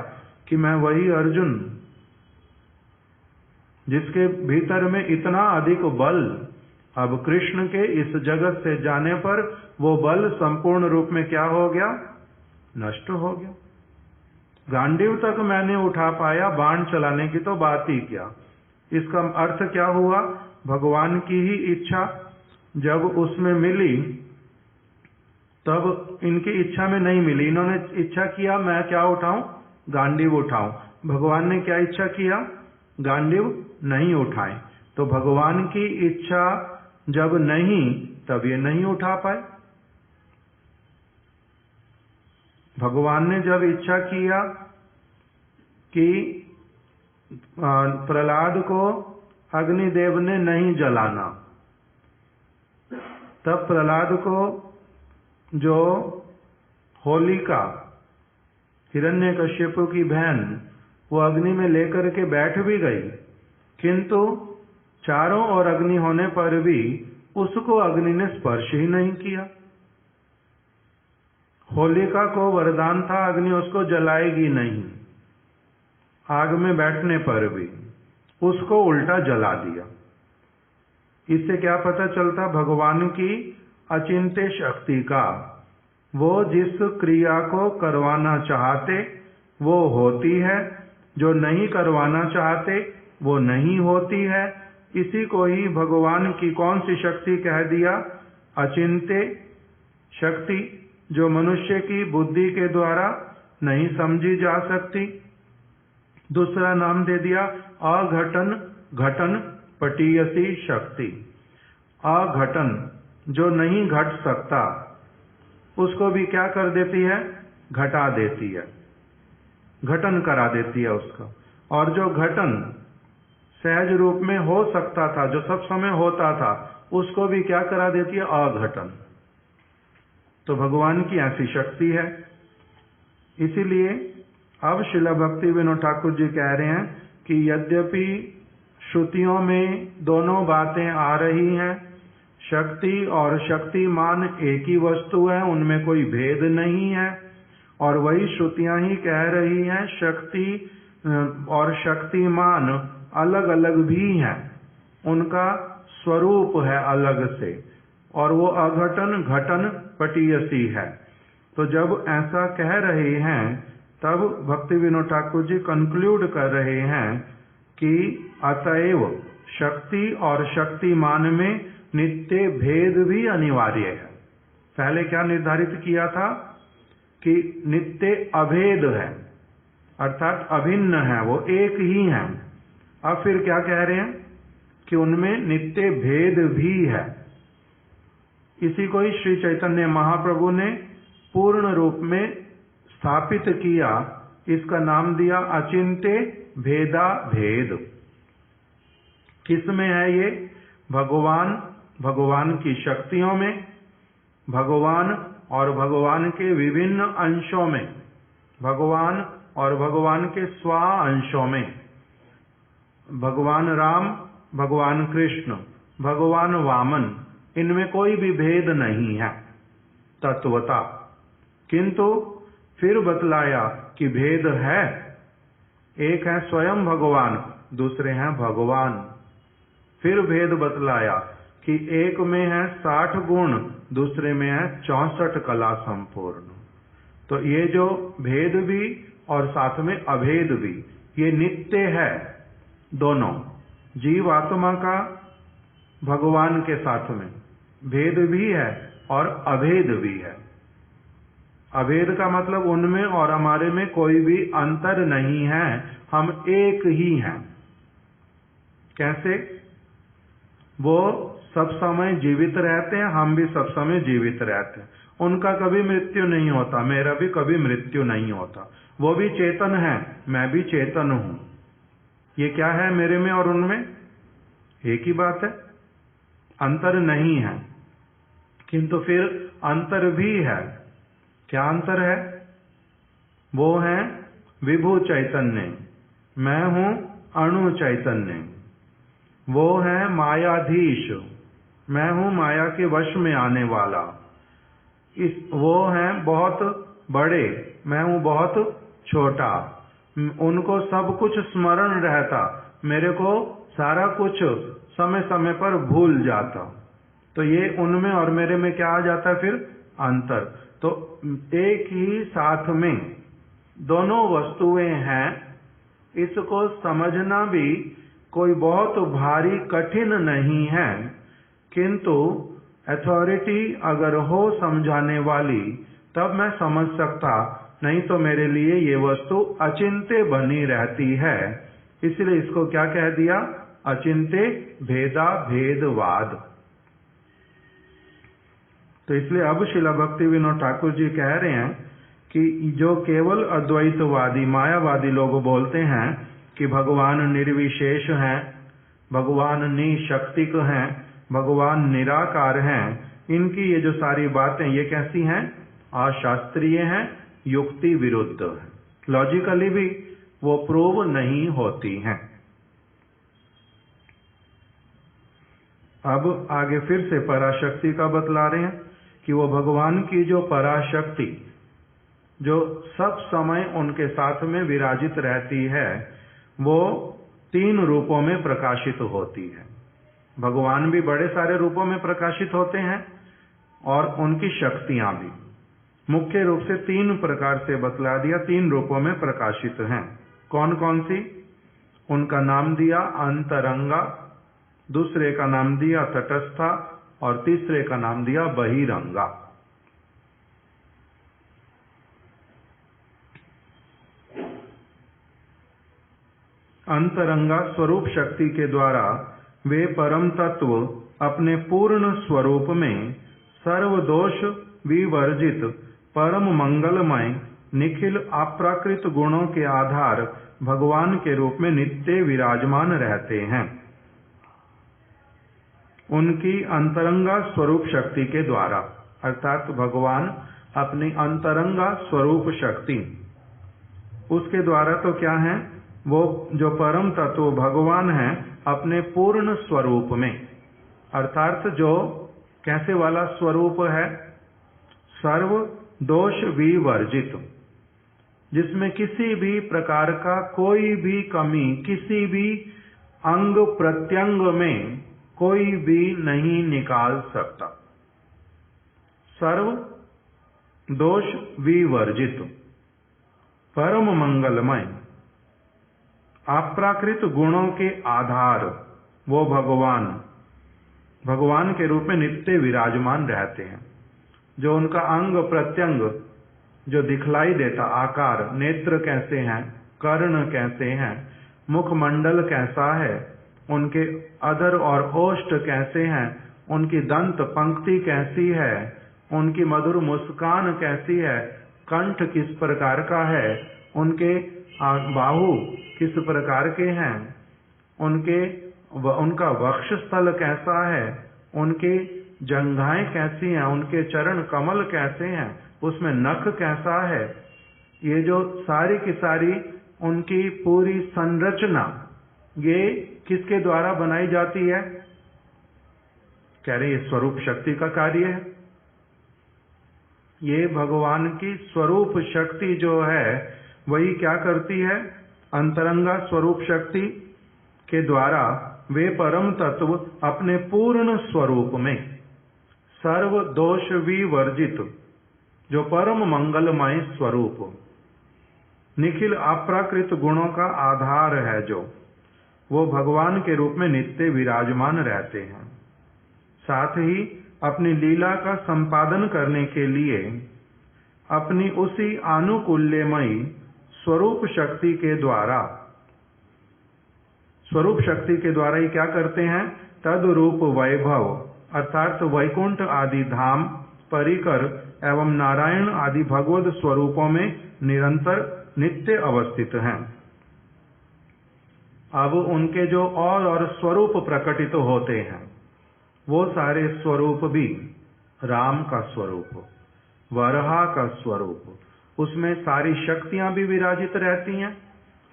कि मैं वही अर्जुन जिसके भीतर में इतना अधिक बल, अब कृष्ण के इस जगत से जाने पर वो बल संपूर्ण रूप में क्या हो गया, नष्ट हो गया। गांडीव तक मैंने उठा पाया, बाण चलाने की तो बात ही क्या। इसका अर्थ क्या हुआ, भगवान की ही इच्छा जब उसमें मिली तब इनकी इच्छा में नहीं मिली। इन्होंने इच्छा किया मैं क्या उठाऊं, गांडीव उठाऊं। भगवान ने क्या इच्छा किया, गांडीव नहीं उठाए। तो भगवान की इच्छा जब नहीं, तब ये नहीं उठा पाए। भगवान ने जब इच्छा किया कि प्रहलाद को अग्निदेव ने नहीं जलाना, तब प्रहलाद को जो होलिका हिरण्यकश्यप की बहन, वो अग्नि में लेकर के बैठ भी गई, किंतु चारों ओर अग्नि होने पर भी उसको अग्नि ने स्पर्श ही नहीं किया। होलिका को वरदान था अग्नि उसको जलाएगी नहीं, आग में बैठने पर भी उसको उल्टा जला दिया। इससे क्या पता चलता, भगवान की अचिंत्य शक्ति का। वो जिस क्रिया को करवाना चाहते वो होती है, जो नहीं करवाना चाहते वो नहीं होती है। इसी को ही भगवान की कौन सी शक्ति कह दिया, अचिंत्य शक्ति, जो मनुष्य की बुद्धि के द्वारा नहीं समझी जा सकती। दूसरा नाम दे दिया अघटन घटन पटीयसी शक्ति। अघटन जो नहीं घट सकता उसको भी क्या कर देती है, घटा देती है, घटन करा देती है उसका। और जो घटन सहज रूप में हो सकता था, जो सब समय होता था, उसको भी क्या करा देती है, अघटन। तो भगवान की ऐसी शक्ति है। इसीलिए अब श्रील भक्ति विनोद ठाकुर जी कह रहे हैं कि यद्यपि श्रुतियों में दोनों बातें आ रही हैं, शक्ति और शक्तिमान एक ही वस्तु है, उनमें कोई भेद नहीं है, और वही श्रुतियां ही कह रही हैं शक्ति और शक्तिमान अलग अलग भी हैं, उनका स्वरूप है अलग से, और वो अघटन घटन पटीयसी है। तो जब ऐसा कह रहे हैं तब भक्ति विनोद ठाकुर जी कंक्लूड कर रहे हैं कि अतएव शक्ति और शक्तिमान में नित्य भेद भी अनिवार्य है। पहले क्या निर्धारित किया था कि नित्य अभेद है, अर्थात अभिन्न है, वो एक ही है। अब फिर क्या कह रहे हैं कि उनमें नित्य भेद भी है। इसी को ही श्री चैतन्य महाप्रभु ने पूर्ण रूप में स्थापित किया। इसका नाम दिया अचिंत्य भेदा भेद। किसमें है ये? भगवान की शक्तियों में, भगवान और भगवान के विभिन्न अंशों में, भगवान और भगवान के स्व अंशों में, भगवान राम, भगवान कृष्ण, भगवान वामन, इनमें कोई भी भेद नहीं है तत्वता। किंतु फिर बतलाया कि भेद है। एक है स्वयं भगवान, दूसरे हैं भगवान। फिर भेद बतलाया कि एक में है 60 गुण, दूसरे में है 64 कला संपूर्ण। तो ये जो भेद भी और साथ में अभेद भी, ये नित्य है। दोनों जीव आत्मा का भगवान के साथ में भेद भी है और अभेद भी है। अभेद का मतलब उनमें और हमारे में कोई भी अंतर नहीं है, हम एक ही हैं। कैसे? वो सब समय जीवित रहते हैं, हम भी सब समय जीवित रहते हैं। उनका कभी मृत्यु नहीं होता, मेरा भी कभी मृत्यु नहीं होता। वो भी चेतन है, मैं भी चेतन हूं। ये क्या है मेरे में और उनमें? एक ही बात है, अंतर नहीं है। किंतु फिर अंतर भी है। क्या अंतर है? वो है विभु चैतन्य, मैं हूं अणु चैतन्य। वो है मायाधीश, मैं हूं माया के वश में आने वाला। वो है बहुत बड़े, मैं हूं बहुत छोटा। उनको सब कुछ स्मरण रहता, मेरे को सारा कुछ समय समय पर भूल जाता। तो ये उनमें और मेरे में क्या आ जाता है फिर? अंतर। तो एक ही साथ में दोनों वस्तुएं हैं। इसको समझना भी कोई बहुत भारी कठिन नहीं है। किंतु अथॉरिटी अगर हो समझाने वाली, तब मैं समझ सकता, नहीं तो मेरे लिए ये वस्तु अचिंत्य बनी रहती है। इसलिए इसको क्या कह दिया? अचिंत्य भेदा भेदवाद। तो इसलिए अब श्रील भक्ति विनोद ठाकुर जी कह रहे हैं कि जो केवल अद्वैतवादी मायावादी लोग बोलते हैं कि भगवान निर्विशेष हैं, भगवान निशक्तिक हैं, भगवान निराकार हैं, इनकी ये जो सारी बातें ये कैसी हैं? अशास्त्रीय हैं, युक्ति विरुद्ध है, लॉजिकली भी वो प्रूव नहीं होती हैं। अब आगे फिर से पराशक्ति का बतला रहे हैं कि वो भगवान की जो पराशक्ति जो सब समय उनके साथ में विराजित रहती है, वो 3 रूपों में प्रकाशित होती है। भगवान भी बड़े सारे रूपों में प्रकाशित होते हैं और उनकी शक्तियां भी मुख्य रूप से 3 प्रकार से बतला दिया, 3 रूपों में प्रकाशित हैं। कौन कौन सी? उनका नाम दिया अंतरंगा, दूसरे का नाम दिया तटस्था और तीसरे का नाम दिया बहिरंगा। अंतरंगा स्वरूप शक्ति के द्वारा वे परम तत्व अपने पूर्ण स्वरूप में सर्वदोष विवर्जित परम मंगलमय निखिल अप्राकृत गुणों के आधार भगवान के रूप में नित्य विराजमान रहते हैं। उनकी अंतरंगा स्वरूप शक्ति के द्वारा, अर्थात भगवान अपनी अंतरंगा स्वरूप शक्ति, उसके द्वारा तो क्या है? वो जो परम तत्व भगवान है अपने पूर्ण स्वरूप में, अर्थात जो कैसे वाला स्वरूप है? सर्व दोष विवर्जित, जिसमें किसी भी प्रकार का कोई भी कमी, किसी भी अंग प्रत्यंग में कोई भी नहीं निकाल सकता। सर्व दोष विवर्जित, परम मंगलमय, अप्राकृत गुणों के आधार वो भगवान के रूप में नित्य विराजमान रहते हैं। जो उनका अंग प्रत्यंग जो दिखलाई देता आकार, नेत्र कैसे हैं, कर्ण कैसे हैं, मुखमंडल कैसा है, उनके अधर और ओष्ठ कैसे हैं, उनकी दंत पंक्ति कैसी है, उनकी मधुर मुस्कान कैसी है, कंठ किस प्रकार का है, उनके बाहु किस प्रकार के हैं, उनका वक्षस्थल कैसा है, उनके जंघाएं कैसी हैं, उनके चरण कमल कैसे हैं, उसमें नख कैसा है। ये जो सारी की सारी उनकी पूरी संरचना ये किसके द्वारा बनाई जाती है? कह रहे ये स्वरूप शक्ति का कार्य है। ये भगवान की स्वरूप शक्ति जो है वही क्या करती है? अंतरंगा स्वरूप शक्ति के द्वारा वे परम तत्व अपने पूर्ण स्वरूप में सर्व दोष विवर्जित जो परम मंगलमय स्वरूप निखिल अप्राकृत गुणों का आधार है, जो वो भगवान के रूप में नित्य विराजमान रहते हैं। साथ ही अपनी लीला का संपादन करने के लिए अपनी उसी आनुकूल्यमयी स्वरूप शक्ति के द्वारा ही क्या करते हैं? तदरूप वैभव अर्थात वैकुंठ आदि धाम, परिकर एवं नारायण आदि भगवत स्वरूपों में निरंतर नित्य अवस्थित हैं। अब उनके जो और स्वरूप प्रकटित होते हैं वो सारे स्वरूप भी राम का स्वरूप, वराह का स्वरूप, उसमें सारी शक्तियां भी विराजित रहती हैं।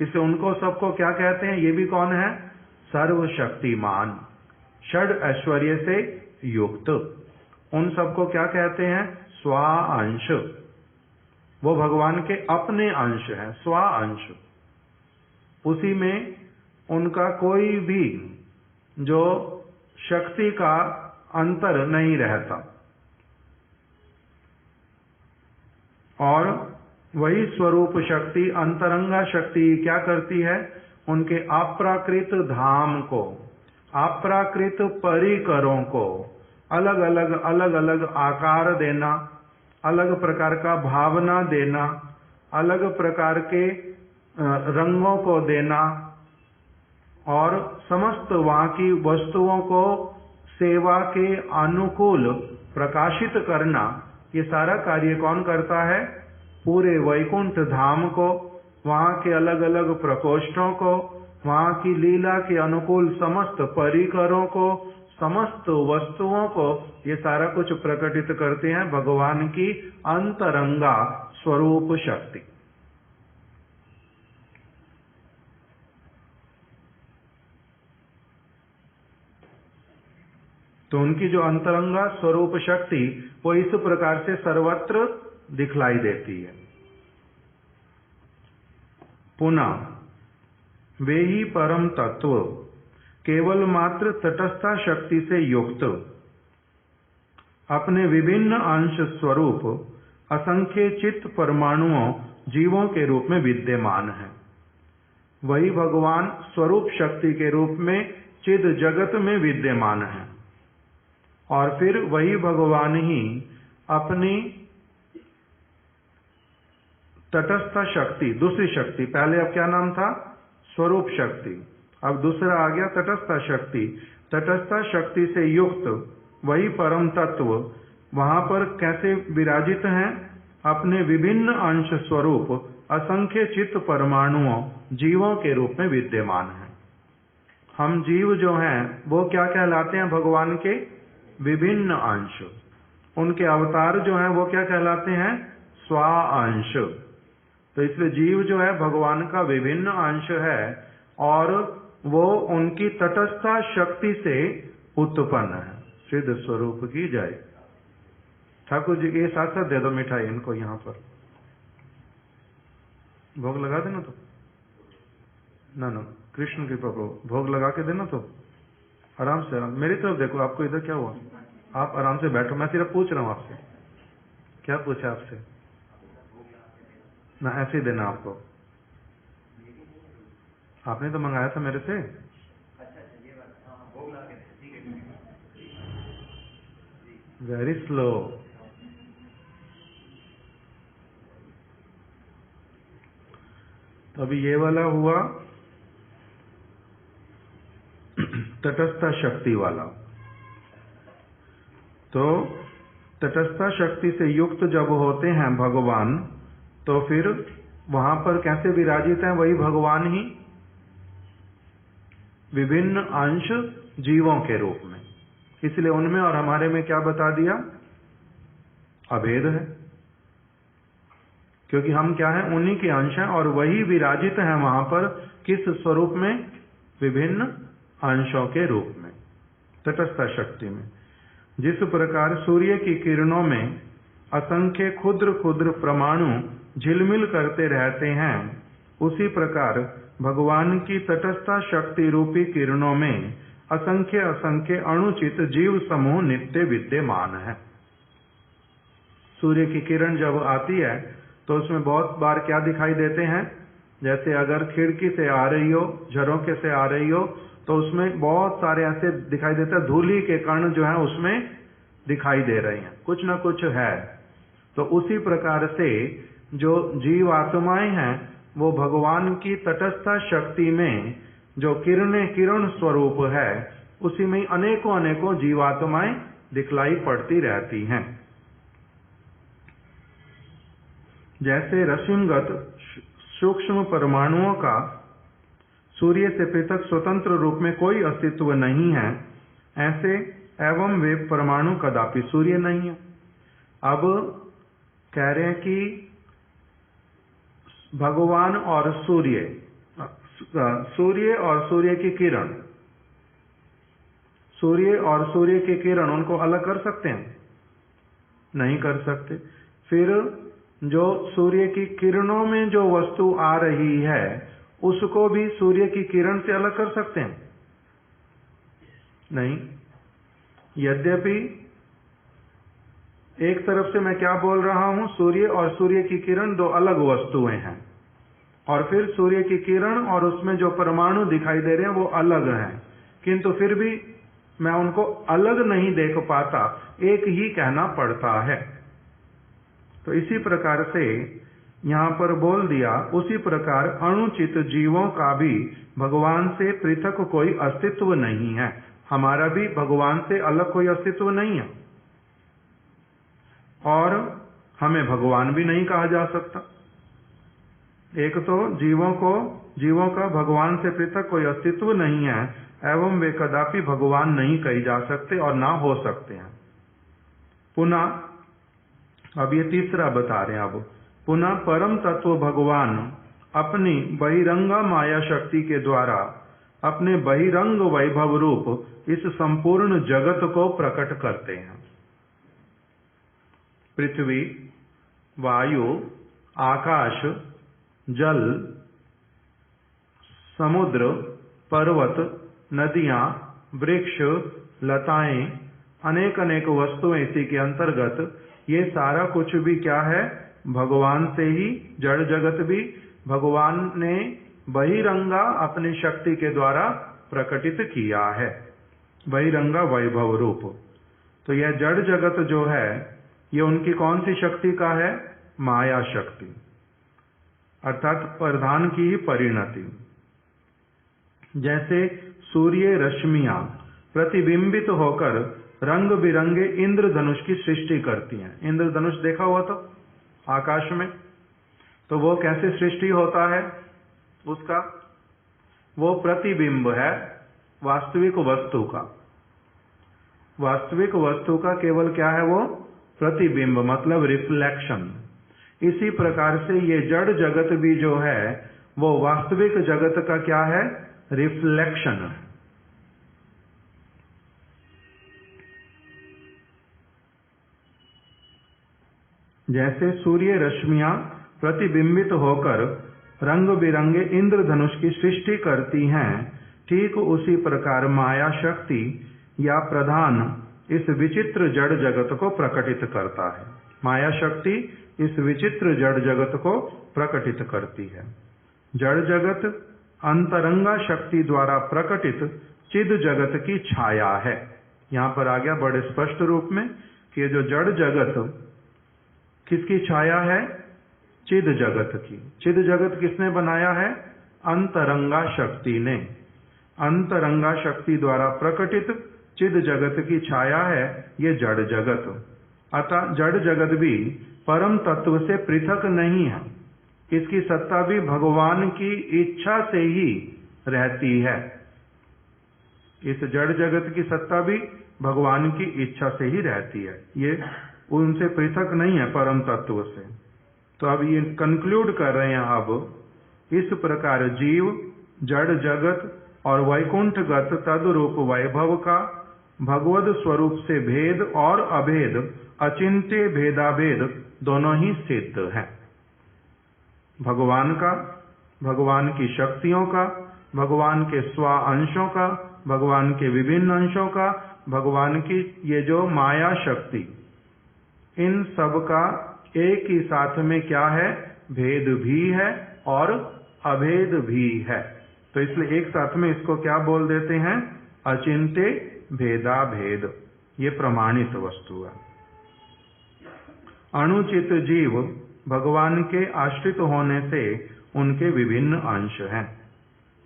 इसे उनको सबको क्या कहते हैं? ये भी कौन है? सर्वशक्तिमान, षड ऐश्वर्य से युक्त। उन सबको क्या कहते हैं? स्वांश। वो भगवान के अपने अंश हैं, स्वांश। उसी में उनका कोई भी जो शक्ति का अंतर नहीं रहता। और वही स्वरूप शक्ति, अंतरंगा शक्ति क्या करती है? उनके अप्राकृत धाम को, अप्राकृत परिकरों को अलग अलग आकार देना, अलग प्रकार का भावना देना, अलग प्रकार के रंगों को देना और समस्त वहां की वस्तुओं को सेवा के अनुकूल प्रकाशित करना, ये सारा कार्य कौन करता है? पूरे वैकुंठ धाम को, वहां के अलग अलग प्रकोष्ठों को, वहां की लीला के अनुकूल समस्त परिकरों को, समस्त वस्तुओं को, ये सारा कुछ प्रकटित करते हैं भगवान की अंतरंगा स्वरूप शक्ति। तो उनकी जो अंतरंगा स्वरूप शक्ति वो इस प्रकार से सर्वत्र दिखलाई देती है। पुनः वे ही परम तत्व केवल मात्र तटस्था शक्ति से युक्त अपने विभिन्न अंश स्वरूप असंख्य चित्त परमाणुओं जीवों के रूप में विद्यमान है। वही भगवान स्वरूप शक्ति के रूप में चिद जगत में विद्यमान है और फिर वही भगवान ही अपनी तटस्थ शक्ति, दूसरी शक्ति, पहले अब क्या नाम था? स्वरूप शक्ति, अब दूसरा आ गया तटस्थ शक्ति। तटस्थ शक्ति से युक्त वही परम तत्व वहां पर कैसे विराजित हैं? अपने विभिन्न अंश स्वरूप असंख्य चित्त परमाणुओं जीवों के रूप में विद्यमान है। हम जीव जो हैं वो क्या कहलाते हैं? भगवान के विभिन्न अंश। उनके अवतार जो हैं वो क्या कहलाते हैं? स्वांश। तो इसलिए जीव जो है भगवान का विभिन्न अंश है और वो उनकी तटस्थ शक्ति से उत्पन्न है। सिद्ध स्वरूप की जय। ठाकुर जी ये साथ साथ दे दो मिठाई इनको, यहाँ पर भोग लगा देना। तो ना कृष्ण की प्रभु भोग लगा के देना। तो आराम से, आराम मेरी तरफ देखो। आपको इधर क्या हुआ? आप आराम से बैठो। मैं सिर्फ पूछ रहा हूँ आपसे। क्या पूछा आपसे? ना ऐसे ही देना आपको। आपने तो मंगाया था मेरे से। Very slow. तो अभी ये वाला हुआ तटस्थ शक्ति वाला। तो तटस्थ शक्ति से युक्त जब होते हैं भगवान, तो फिर वहां पर कैसे विराजित हैं? वही भगवान ही विभिन्न अंश जीवों के रूप में। इसलिए उनमें और हमारे में क्या बता दिया? अभेद है, क्योंकि हम क्या हैं? उन्हीं के अंश हैं और वही विराजित हैं वहां पर। किस स्वरूप में? विभिन्न अंशों के रूप में, तटस्थ शक्ति में। जिस प्रकार सूर्य की किरणों में असंख्य क्षुद्र क्षुद्र परमाणु झिलमिल करते रहते हैं, उसी प्रकार भगवान की तटस्थ शक्ति रूपी किरणों में असंख्य असंख्य अणुचित जीव समूह नित्य विद्यमान है। सूर्य की किरण जब आती है तो उसमें बहुत बार क्या दिखाई देते हैं? जैसे अगर खिड़की से आ रही हो, झरोखे से आ रही हो, तो उसमें बहुत सारे ऐसे दिखाई देते हैं, धूली के कण जो है उसमें दिखाई दे रहे हैं, कुछ ना कुछ है। तो उसी प्रकार से जो जीव आत्माएं हैं वो भगवान की तटस्थ शक्ति में जो किरण स्वरूप है, उसी में अनेकों अनेकों जीवात्माएं दिखलाई पड़ती रहती हैं। जैसे रश्मिगत सूक्ष्म परमाणुओं का सूर्य से पृथक स्वतंत्र रूप में कोई अस्तित्व नहीं है, ऐसे एवं वे परमाणु कदापि सूर्य नहीं है। अब कह रहे हैं कि भगवान और सूर्य और सूर्य की किरण, सूर्य और सूर्य की किरण, उनको अलग कर सकते हैं? नहीं कर सकते। फिर जो सूर्य की किरणों में जो वस्तु आ रही है उसको भी सूर्य की किरण से अलग कर सकते हैं? नहीं। यद्यपि एक तरफ से मैं क्या बोल रहा हूं? सूर्य और सूर्य की किरण दो अलग वस्तुएं हैं, और फिर सूर्य की किरण और उसमें जो परमाणु दिखाई दे रहे हैं वो अलग हैं, किंतु फिर भी मैं उनको अलग नहीं देख पाता, एक ही कहना पड़ता है। तो इसी प्रकार से यहां पर बोल दिया, उसी प्रकार अणुचित जीवों का भी भगवान से पृथक कोई अस्तित्व नहीं है। हमारा भी भगवान से अलग कोई अस्तित्व नहीं है, और हमें भगवान भी नहीं कहा जा सकता। एक तो जीवों का भगवान से पृथक कोई अस्तित्व नहीं है, एवं वे कदापि भगवान नहीं कहे जा सकते और ना हो सकते हैं। पुनः अब ये तीसरा बता रहे हैं। अब पुनः परम तत्व भगवान अपनी बहिरंग माया शक्ति के द्वारा अपने बहिरंग वैभव रूप इस संपूर्ण जगत को प्रकट करते हैं। पृथ्वी, वायु, आकाश, जल, समुद्र, पर्वत, नदियां, वृक्ष, लताएं, अनेक अनेक वस्तुएं इसी के अंतर्गत, ये सारा कुछ भी क्या है? भगवान से ही। जड़ जगत भी भगवान ने बहिरंगा अपनी शक्ति के द्वारा प्रकटित किया है, बहिरंगा वैभव रूप। तो यह जड़ जगत जो है ये उनकी कौन सी शक्ति का है? माया शक्ति, अर्थात प्रधान की ही परिणति। जैसे सूर्य रश्मियां प्रतिबिंबित होकर रंग बिरंगे इंद्रधनुष की सृष्टि करती हैं। इंद्रधनुष देखा हुआ तो आकाश में, तो वो कैसे सृष्टि होता है उसका? वो प्रतिबिंब है वास्तविक वस्तु का। वास्तविक वस्तु का केवल क्या है? वो प्रतिबिंब, मतलब रिफ्लेक्शन। इसी प्रकार से ये जड़ जगत भी जो है वो वास्तविक जगत का क्या है? रिफ्लेक्शन है। जैसे सूर्य रश्मियां प्रतिबिंबित होकर रंग बिरंगे इंद्रधनुष की सृष्टि करती हैं, ठीक उसी प्रकार माया शक्ति या प्रधान इस विचित्र जड़ जगत को प्रकटित करता है। माया शक्ति इस विचित्र जड़ जगत को प्रकटित करती है। जड़ जगत अंतरंगा शक्ति द्वारा प्रकटित चिद जगत की छाया है। यहां पर आ गया बड़े स्पष्ट रूप में कि ये जो जड़ जगत किसकी छाया है? चिद जगत की। चिद जगत किसने बनाया है? अंतरंगा शक्ति ने। अंतरंगा शक्ति द्वारा प्रकटित चिद जगत की छाया है ये जड़ जगत। अतः जड़ जगत भी परम तत्व से पृथक नहीं है, इसकी सत्ता भी भगवान की इच्छा से ही रहती है। इस जड़ जगत की सत्ता भी भगवान की इच्छा से ही रहती है, ये उनसे पृथक नहीं है परम तत्व से। तो अब ये कंक्लूड कर रहे हैं, अब इस प्रकार जीव जड़ जगत और वैकुंठगत तद्रूप वैभव का भगवद स्वरूप से भेद और अभेद अचिंत्य भेदाभेद दोनों ही सिद्ध है। भगवान का, भगवान की शक्तियों का, भगवान के स्व अंशों का, भगवान के विभिन्न अंशों का, भगवान की ये जो माया शक्ति, इन सब का एक ही साथ में क्या है? भेद भी है और अभेद भी है। तो इसलिए एक साथ में इसको क्या बोल देते हैं? अचिंत्य भेदाभेद। ये प्रमाणित वस्तु है। अणुचित जीव भगवान के आश्रित होने से उनके विभिन्न अंश हैं।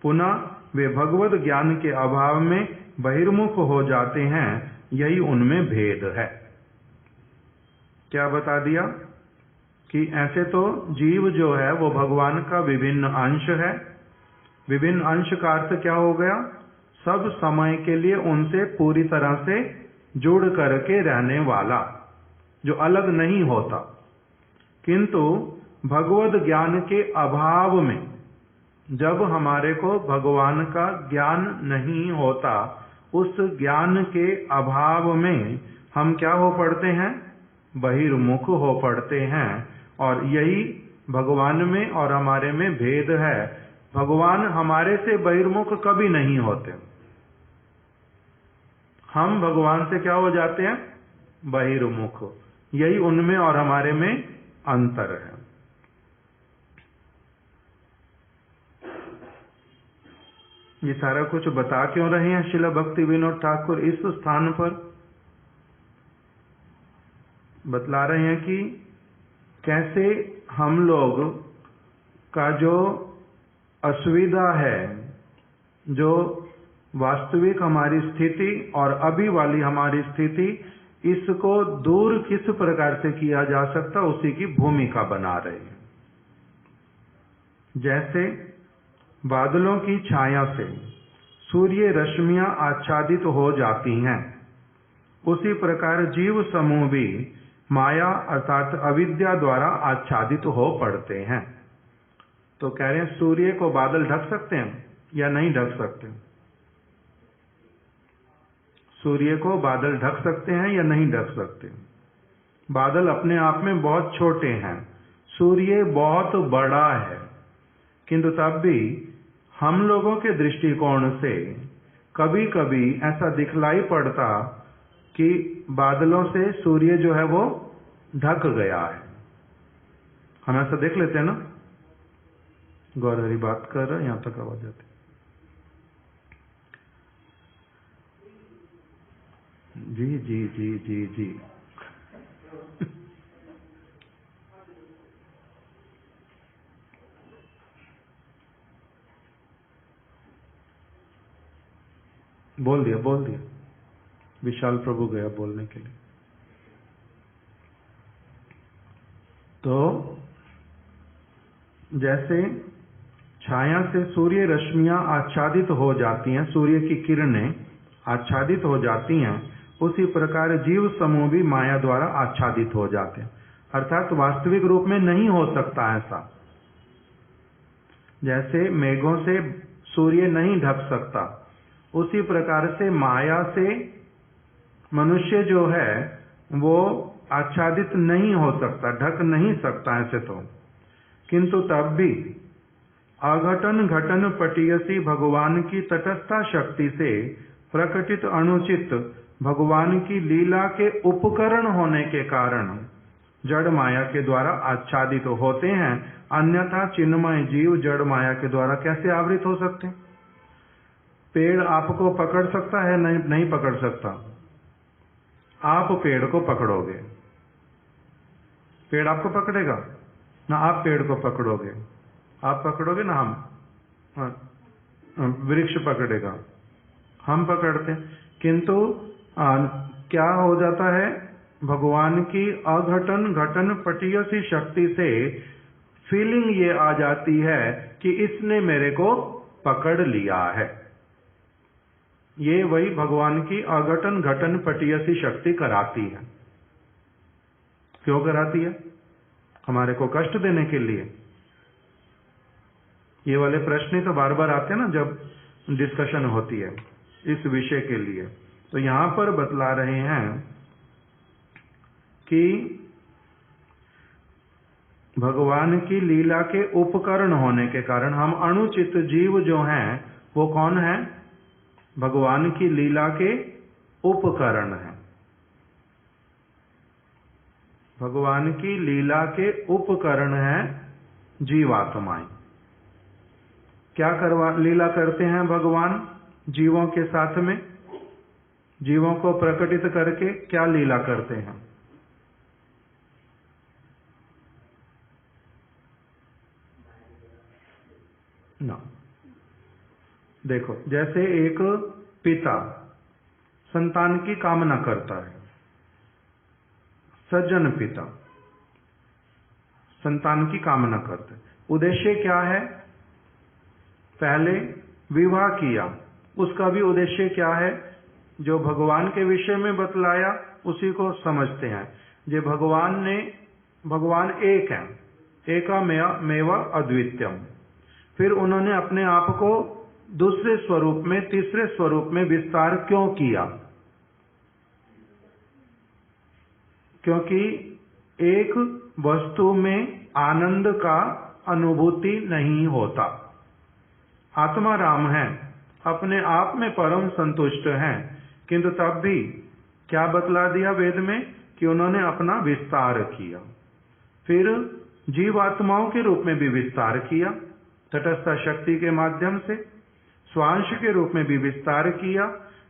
पुनः वे भगवत ज्ञान के अभाव में बहिर्मुख हो जाते हैं, यही उनमें भेद है। क्या बता दिया कि ऐसे तो जीव जो है वो भगवान का विभिन्न अंश है। विभिन्न अंश का अर्थ क्या हो गया? सब समय के लिए उनसे पूरी तरह से जुड़ करके रहने वाला, जो अलग नहीं होता। किंतु भगवत ज्ञान के अभाव में, जब हमारे को भगवान का ज्ञान नहीं होता, उस ज्ञान के अभाव में हम क्या हो पड़ते हैं? बहिर्मुख हो पड़ते हैं। और यही भगवान में और हमारे में भेद है। भगवान हमारे से बहिर्मुख कभी नहीं होते, हम भगवान से क्या हो जाते हैं? बहिर्मुख। यही उनमें और हमारे में अंतर है। ये सारा कुछ बता क्यों रहे हैं श्रील भक्ति विनोद ठाकुर? इस स्थान पर बतला रहे हैं कि कैसे हम लोग का जो असुविधा है, जो वास्तविक हमारी स्थिति और अभी वाली हमारी स्थिति, इसको दूर किस प्रकार से किया जा सकता, उसी की भूमिका बना रहे हैं। जैसे बादलों की छाया से सूर्य रश्मियां आच्छादित हो जाती हैं, उसी प्रकार जीव समूह भी माया अर्थात अविद्या द्वारा आच्छादित हो पड़ते हैं। तो कह रहे हैं सूर्य को बादल ढक सकते हैं या नहीं ढक सकते? सूर्य को बादल ढक सकते हैं या नहीं ढक सकते? बादल अपने आप में बहुत छोटे हैं, सूर्य बहुत बड़ा है, किंतु तब भी हम लोगों के दृष्टिकोण से कभी कभी ऐसा दिखलाई पड़ता कि बादलों से सूर्य जो है वो ढक गया है। हम ऐसा देख लेते हैं ना? गौरहरी बात कर रहा है, यहां तक आवाज आती। जी जी जी जी जी बोल दिया। विशाल प्रभु गया बोलने के लिए। तो जैसे छाया से सूर्य रश्मियां आच्छादित हो जाती हैं, सूर्य की किरणें आच्छादित हो जाती हैं, उसी प्रकार जीव समूह भी माया द्वारा आच्छादित हो जाते हैं। अर्थात वास्तविक रूप में नहीं हो सकता ऐसा। जैसे मेघों से सूर्य नहीं ढक सकता, उसी प्रकार से माया से मनुष्य जो है वो आच्छादित नहीं हो सकता, ढक नहीं सकता ऐसे तो। किंतु तब भी अघटन घटन पटीयसी भगवान की तटस्था शक्ति से प्रकटित अनुचित भगवान की लीला के उपकरण होने के कारण जड़ माया के द्वारा आच्छादित होते हैं। अन्यथा चिन्मय जीव जड़ माया के द्वारा कैसे आवृत हो सकते हैं? पेड़ आपको पकड़ सकता है? नहीं पकड़ सकता। आप पेड़ को पकड़ोगे, पेड़ आपको पकड़ेगा? ना आप पेड़ को पकड़ोगे, आप पकड़ोगे ना हम, वृक्ष पकड़ेगा, हम पकड़ते हैं। किंतु क्या हो जाता है, भगवान की अघटन घटन पटीयसी शक्ति से फीलिंग ये आ जाती है कि इसने मेरे को पकड़ लिया है। ये वही भगवान की अघटन घटन पटीयसी शक्ति कराती है। क्यों कराती है? हमारे को कष्ट देने के लिए। ये वाले प्रश्न ही तो बार बार आते हैं ना जब डिस्कशन होती है इस विषय के लिए। तो यहां पर बतला रहे हैं कि भगवान की लीला के उपकरण होने के कारण हम अणुचित जीव जो हैं वो कौन है? भगवान की लीला के उपकरण हैं। भगवान की लीला के उपकरण हैं जीवात्माएं। क्या लीला करते हैं भगवान जीवों के साथ में? जीवों को प्रकटित करके क्या लीला करते हैं? ना, देखो, जैसे एक पिता संतान की कामना करता है, सज्जन पिता संतान की कामना करते हैं, उद्देश्य क्या है? पहले विवाह किया, उसका भी उद्देश्य क्या है? जो भगवान के विषय में बतलाया उसी को समझते हैं। जो भगवान एक है, एकमेव अद्वितीयम। फिर उन्होंने अपने आप को दूसरे स्वरूप में, तीसरे स्वरूप में विस्तार क्यों किया? क्योंकि एक वस्तु में आनंद का अनुभूति नहीं होता। आत्मा राम है, अपने आप में परम संतुष्ट हैं, किंतु तब भी क्या बतला दिया वेद में कि उन्होंने अपना विस्तार किया। फिर जीवात्माओं के रूप में भी विस्तार किया, तटस्थ शक्ति के माध्यम से स्वांश के रूप में भी विस्तार किया।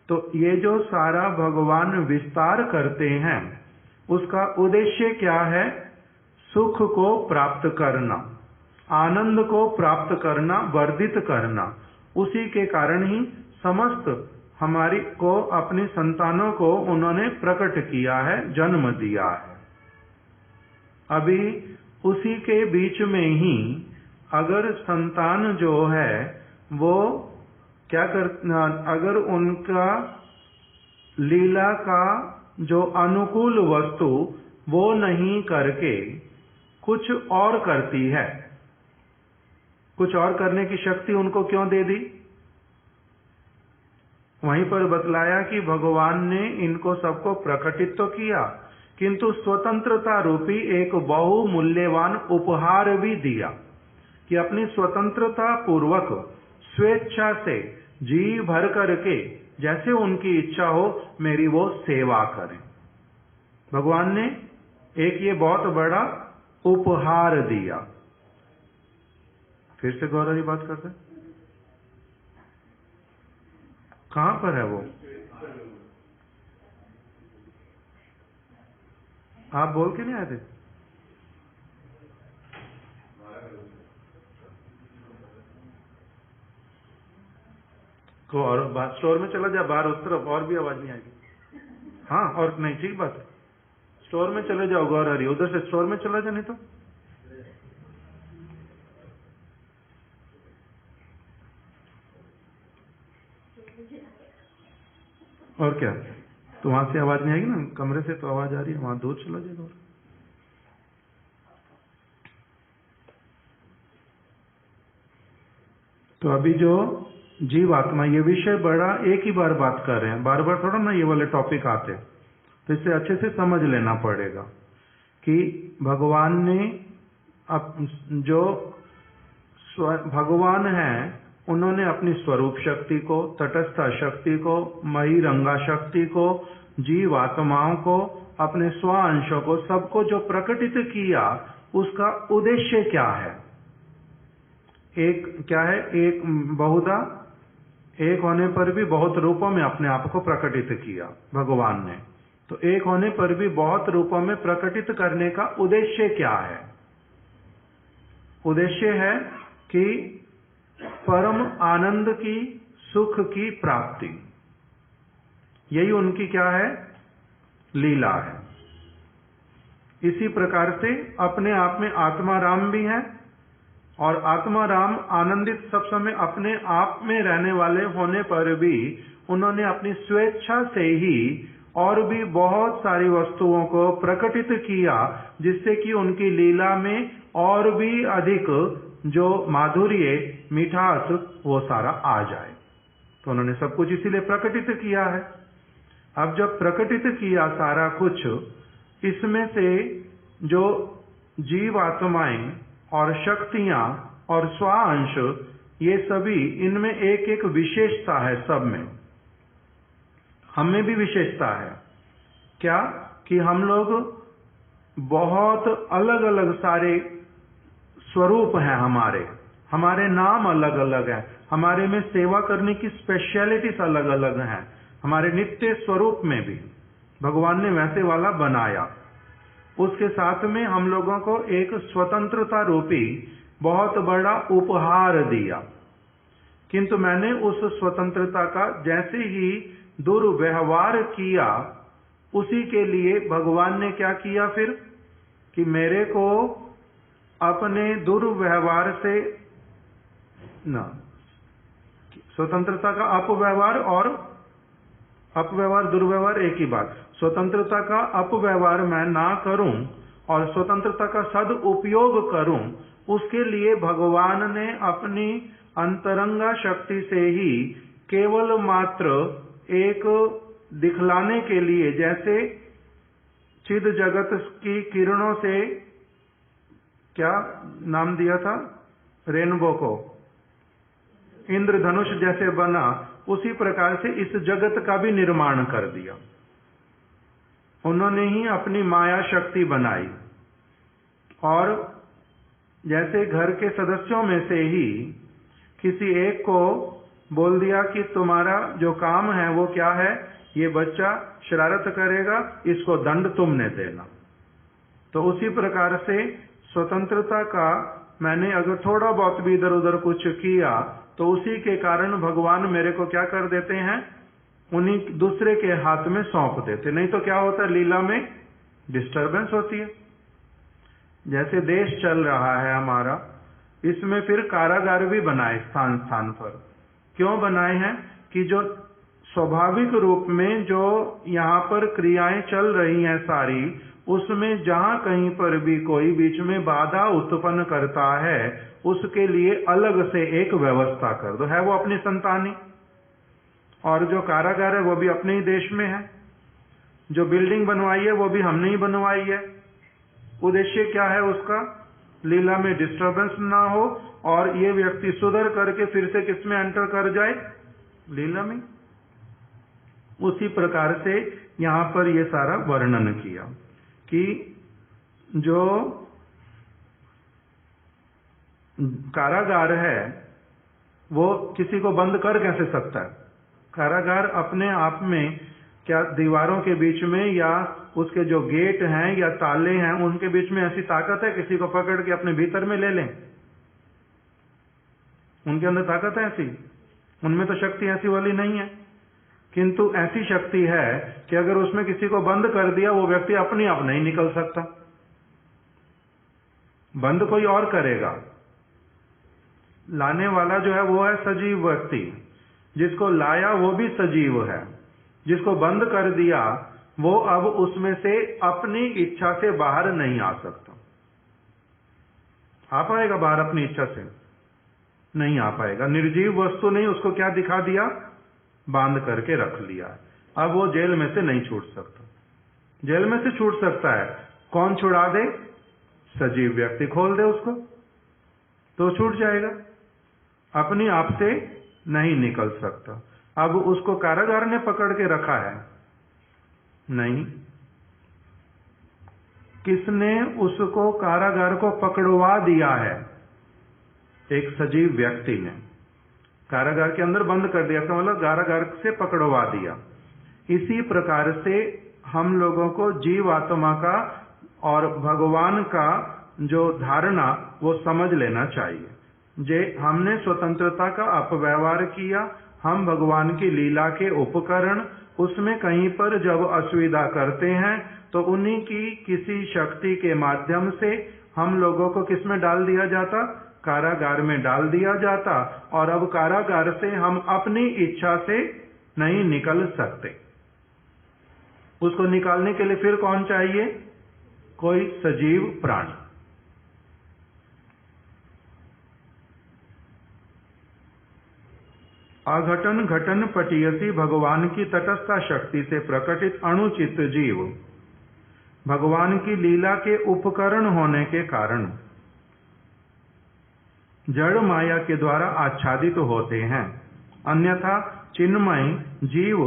तो ये जो सारा भगवान विस्तार करते हैं उसका उद्देश्य क्या है? सुख को प्राप्त करना, आनंद को प्राप्त करना, वर्धित करना। उसी के कारण ही समस्त हमारी को, अपनी संतानों को उन्होंने प्रकट किया है, जन्म दिया है। अभी उसी के बीच में ही अगर संतान जो है वो क्या अगर उनका लीला का जो अनुकूल वस्तु वो नहीं करके कुछ और करती है, कुछ और करने की शक्ति उनको क्यों दे दी? वहीं पर बतलाया कि भगवान ने इनको सबको प्रकटित तो किया, किंतु स्वतंत्रता रूपी एक बहुमूल्यवान उपहार भी दिया कि अपनी स्वतंत्रता पूर्वक स्वेच्छा से जी भर करके जैसे उनकी इच्छा हो मेरी वो सेवा करें। भगवान ने एक ये बहुत बड़ा उपहार दिया। फिर से गौरव जी बात करते हैं, कहां पर है वो? आप बोल के नहीं आए थे? को और बात स्टोर में चला जा, बाहर उस तरफ और भी आवाज नहीं आएगी। हाँ, और नहीं, ठीक बात है, स्टोर में चले जाओ गौर हरी, उधर से स्टोर में चला जा, नहीं तो और क्या, तो वहां से आवाज नहीं आएगी ना, कमरे से तो आवाज आ रही है, वहां दूर चला जाएगा। तो अभी जो जीव आत्मा, ये विषय बड़ा एक ही बार बात कर रहे हैं, बार बार थोड़ा ना ये वाले टॉपिक आते, तो इसे अच्छे से समझ लेना पड़ेगा कि भगवान ने जो भगवान है उन्होंने अपनी स्वरूप शक्ति को, तटस्थ शक्ति को, मही रंगा शक्ति को, जीव आत्माओं को, अपने स्व अंशों को, सबको जो प्रकटित किया उसका उद्देश्य क्या है? एक क्या है? एक बहुधा, एक होने पर भी बहुत रूपों में अपने आप को प्रकटित किया भगवान ने। तो एक होने पर भी बहुत रूपों में प्रकटित करने का उद्देश्य क्या है? उद्देश्य है कि परम आनंद की, सुख की प्राप्ति। यही उनकी क्या है? लीला है। इसी प्रकार से अपने आप में आत्मा राम भी है, और आत्मा राम आनंदित सब समय अपने आप में रहने वाले होने पर भी उन्होंने अपनी स्वेच्छा से ही और भी बहुत सारी वस्तुओं को प्रकटित किया, जिससे कि उनकी लीला में और भी अधिक जो माधुर्य, मिठास, वो सारा आ जाए। तो उन्होंने सब कुछ इसीलिए प्रकटित किया है। अब जब प्रकटित किया सारा कुछ, इसमें से जो जीव आत्माएं और शक्तियां और स्वांश, ये सभी, इनमें एक एक विशेषता है। सब में, हमें भी विशेषता है। क्या? कि हम लोग बहुत अलग अलग सारे स्वरूप हैं हमारे नाम अलग अलग हैं, हमारे में सेवा करने की स्पेशलिटीज अलग अलग हैं। हमारे नित्य स्वरूप में भी भगवान ने वैसे वाला बनाया। उसके साथ में हम लोगों को एक स्वतंत्रता रूपी बहुत बड़ा उपहार दिया, किंतु मैंने उस स्वतंत्रता का जैसे ही दुर्व्यवहार किया, उसी के लिए भगवान ने क्या किया फिर? कि मेरे को अपने दुर्व्यवहार से ना, स्वतंत्रता का अपव्यवहार और अपव्यवहार दुर्व्यवहार एक ही बात। स्वतंत्रता का अपव्यवहार मैं ना करूं और स्वतंत्रता का सदुपयोग करूं, उसके लिए भगवान ने अपनी अंतरंगा शक्ति से ही केवल मात्र एक दिखलाने के लिए, जैसे चिद जगत की किरणों से क्या नाम दिया था रेनबो को, इंद्रधनुष जैसे बना, उसी प्रकार से इस जगत का भी निर्माण कर दिया। उन्होंने ही अपनी माया शक्ति बनाई, और जैसे घर के सदस्यों में से ही किसी एक को बोल दिया कि तुम्हारा जो काम है वो क्या है, ये बच्चा शरारत करेगा, इसको दंड तुमने देना। तो उसी प्रकार से स्वतंत्रता का मैंने अगर थोड़ा बहुत भी इधर उधर कुछ किया, तो उसी के कारण भगवान मेरे को क्या कर देते हैं? उन्हीं दूसरे के हाथ में सौंप देते। नहीं तो क्या होता है? लीला में डिस्टरबेंस होती है। जैसे देश चल रहा है हमारा, इसमें फिर कारागार भी बनाए स्थान स्थान पर। क्यों बनाए हैं? कि जो स्वाभाविक रूप में जो यहाँ पर क्रियाएं चल रही हैं सारी, उसमें जहां कहीं पर भी कोई बीच में बाधा उत्पन्न करता है, उसके लिए अलग से एक व्यवस्था कर दो। है वो अपनी संतानी, और जो कारागार है वो भी अपने ही देश में है। जो बिल्डिंग बनवाई है वो भी हमने ही बनवाई है। उद्देश्य क्या है उसका? लीला में डिस्टरबेंस ना हो, और ये व्यक्ति सुधर करके फिर से किसमें एंटर कर जाए? लीला में। उसी प्रकार से यहां पर ये सारा वर्णन किया कि जो कारागार है वो किसी को बंद कर कैसे सकता है? कारागार अपने आप में क्या दीवारों के बीच में या उसके जो गेट हैं या ताले हैं उनके बीच में ऐसी ताकत है किसी को पकड़ के अपने भीतर में ले लें? उनके अंदर ताकत है ऐसी? उनमें तो शक्ति ऐसी वाली नहीं है। किंतु ऐसी शक्ति है कि अगर उसमें किसी को बंद कर दिया, वो व्यक्ति अपने आप नहीं निकल सकता। बंद कोई और करेगा। लाने वाला जो है वो है सजीव व्यक्ति, जिसको लाया वो भी सजीव है। जिसको बंद कर दिया वो अब उसमें से अपनी इच्छा से बाहर नहीं आ सकता। आ पाएगा बाहर अपनी इच्छा से? नहीं आ पाएगा। निर्जीव वस्तु नहीं, उसको क्या दिखा दिया? बांध करके रख लिया। अब वो जेल में से नहीं छूट सकता। जेल में से छूट सकता है, कौन छुड़ा दे? सजीव व्यक्ति खोल दे उसको तो छूट जाएगा। अपनी आप से नहीं निकल सकता। अब उसको कारागार ने पकड़ के रखा है? नहीं। किसने उसको कारागार को पकड़वा दिया है? एक सजीव व्यक्ति ने कारागार के अंदर बंद कर दिया, तो मतलब कारागार से पकड़वा दिया। इसी प्रकार से हम लोगों को जीव आत्मा का और भगवान का जो धारणा वो समझ लेना चाहिए। जे हमने स्वतंत्रता का अपव्यवहार किया, हम भगवान की लीला के उपकरण, उसमें कहीं पर जब असुविधा करते हैं तो उन्हीं की किसी शक्ति के माध्यम से हम लोगों को किसमें डाल दिया जाता? कारागार में डाल दिया जाता। और अब कारागार से हम अपनी इच्छा से नहीं निकल सकते। उसको निकालने के लिए फिर कौन चाहिए? कोई सजीव प्राणी। अघटन घटन पटीयसी भगवान की तटस्था शक्ति से प्रकटित अणुचित जीव भगवान की लीला के उपकरण होने के कारण जड़ माया के द्वारा आच्छादित होते हैं। अन्यथा चिन्मय जीव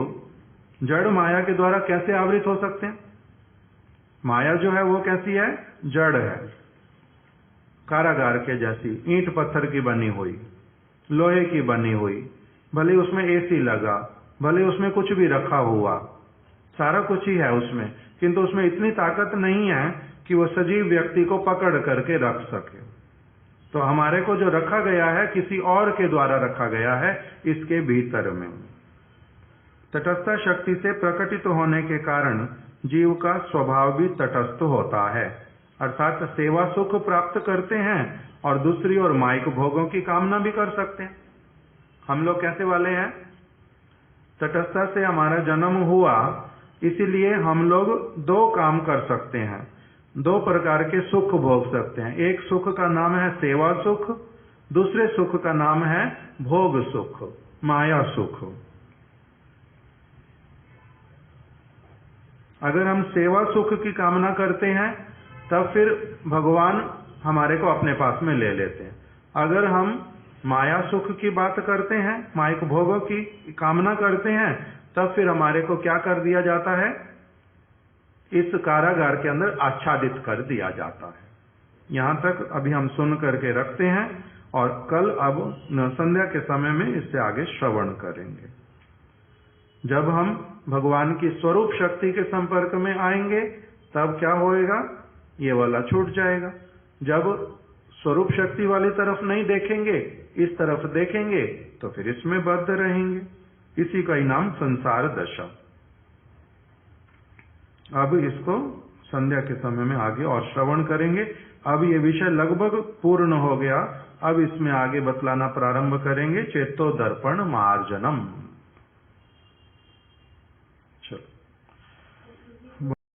जड़ माया के द्वारा कैसे आवृत हो सकते हैं? माया जो है वो कैसी है? जड़ है, कारागार के जैसी, ईंट पत्थर की बनी हुई, लोहे की बनी हुई, भले उसमें एसी लगा, भले उसमें कुछ भी रखा हुआ, सारा कुछ ही है उसमें, किंतु उसमें इतनी ताकत नहीं है कि वो सजीव व्यक्ति को पकड़ करके रख सके। तो हमारे को जो रखा गया है किसी और के द्वारा रखा गया है इसके भीतर में। तटस्थ शक्ति से प्रकटित होने के कारण जीव का स्वभाव भी तटस्थ होता है, अर्थात सेवा सुख प्राप्त करते हैं और दूसरी ओर माइक भोगों की कामना भी कर सकते हैं। हम लोग कैसे वाले हैं? तटस्थता से हमारा जन्म हुआ, इसीलिए हम लोग दो काम कर सकते हैं, दो प्रकार के सुख भोग सकते हैं। एक सुख का नाम है सेवा सुख, दूसरे सुख का नाम है भोग सुख, माया सुख। अगर हम सेवा सुख की कामना करते हैं तब फिर भगवान हमारे को अपने पास में ले लेते हैं। अगर हम माया सुख की बात करते हैं, माइक भोगों की कामना करते हैं, तब फिर हमारे को क्या कर दिया जाता है? इस कारागार के अंदर आच्छादित कर दिया जाता है। यहां तक अभी हम सुन करके रखते हैं और कल अब संध्या के समय में इससे आगे श्रवण करेंगे। जब हम भगवान की स्वरूप शक्ति के संपर्क में आएंगे तब क्या होएगा? ये वाला छूट जाएगा। जब स्वरूप शक्ति वाली तरफ नहीं देखेंगे, इस तरफ देखेंगे, तो फिर इसमें बद्ध रहेंगे। इसी का ही नाम संसार दशा। अब इसको संध्या के समय में आगे और श्रवण करेंगे। अब ये विषय लगभग पूर्ण हो गया। अब इसमें आगे बतलाना प्रारंभ करेंगे चेतो दर्पण मार्जनम।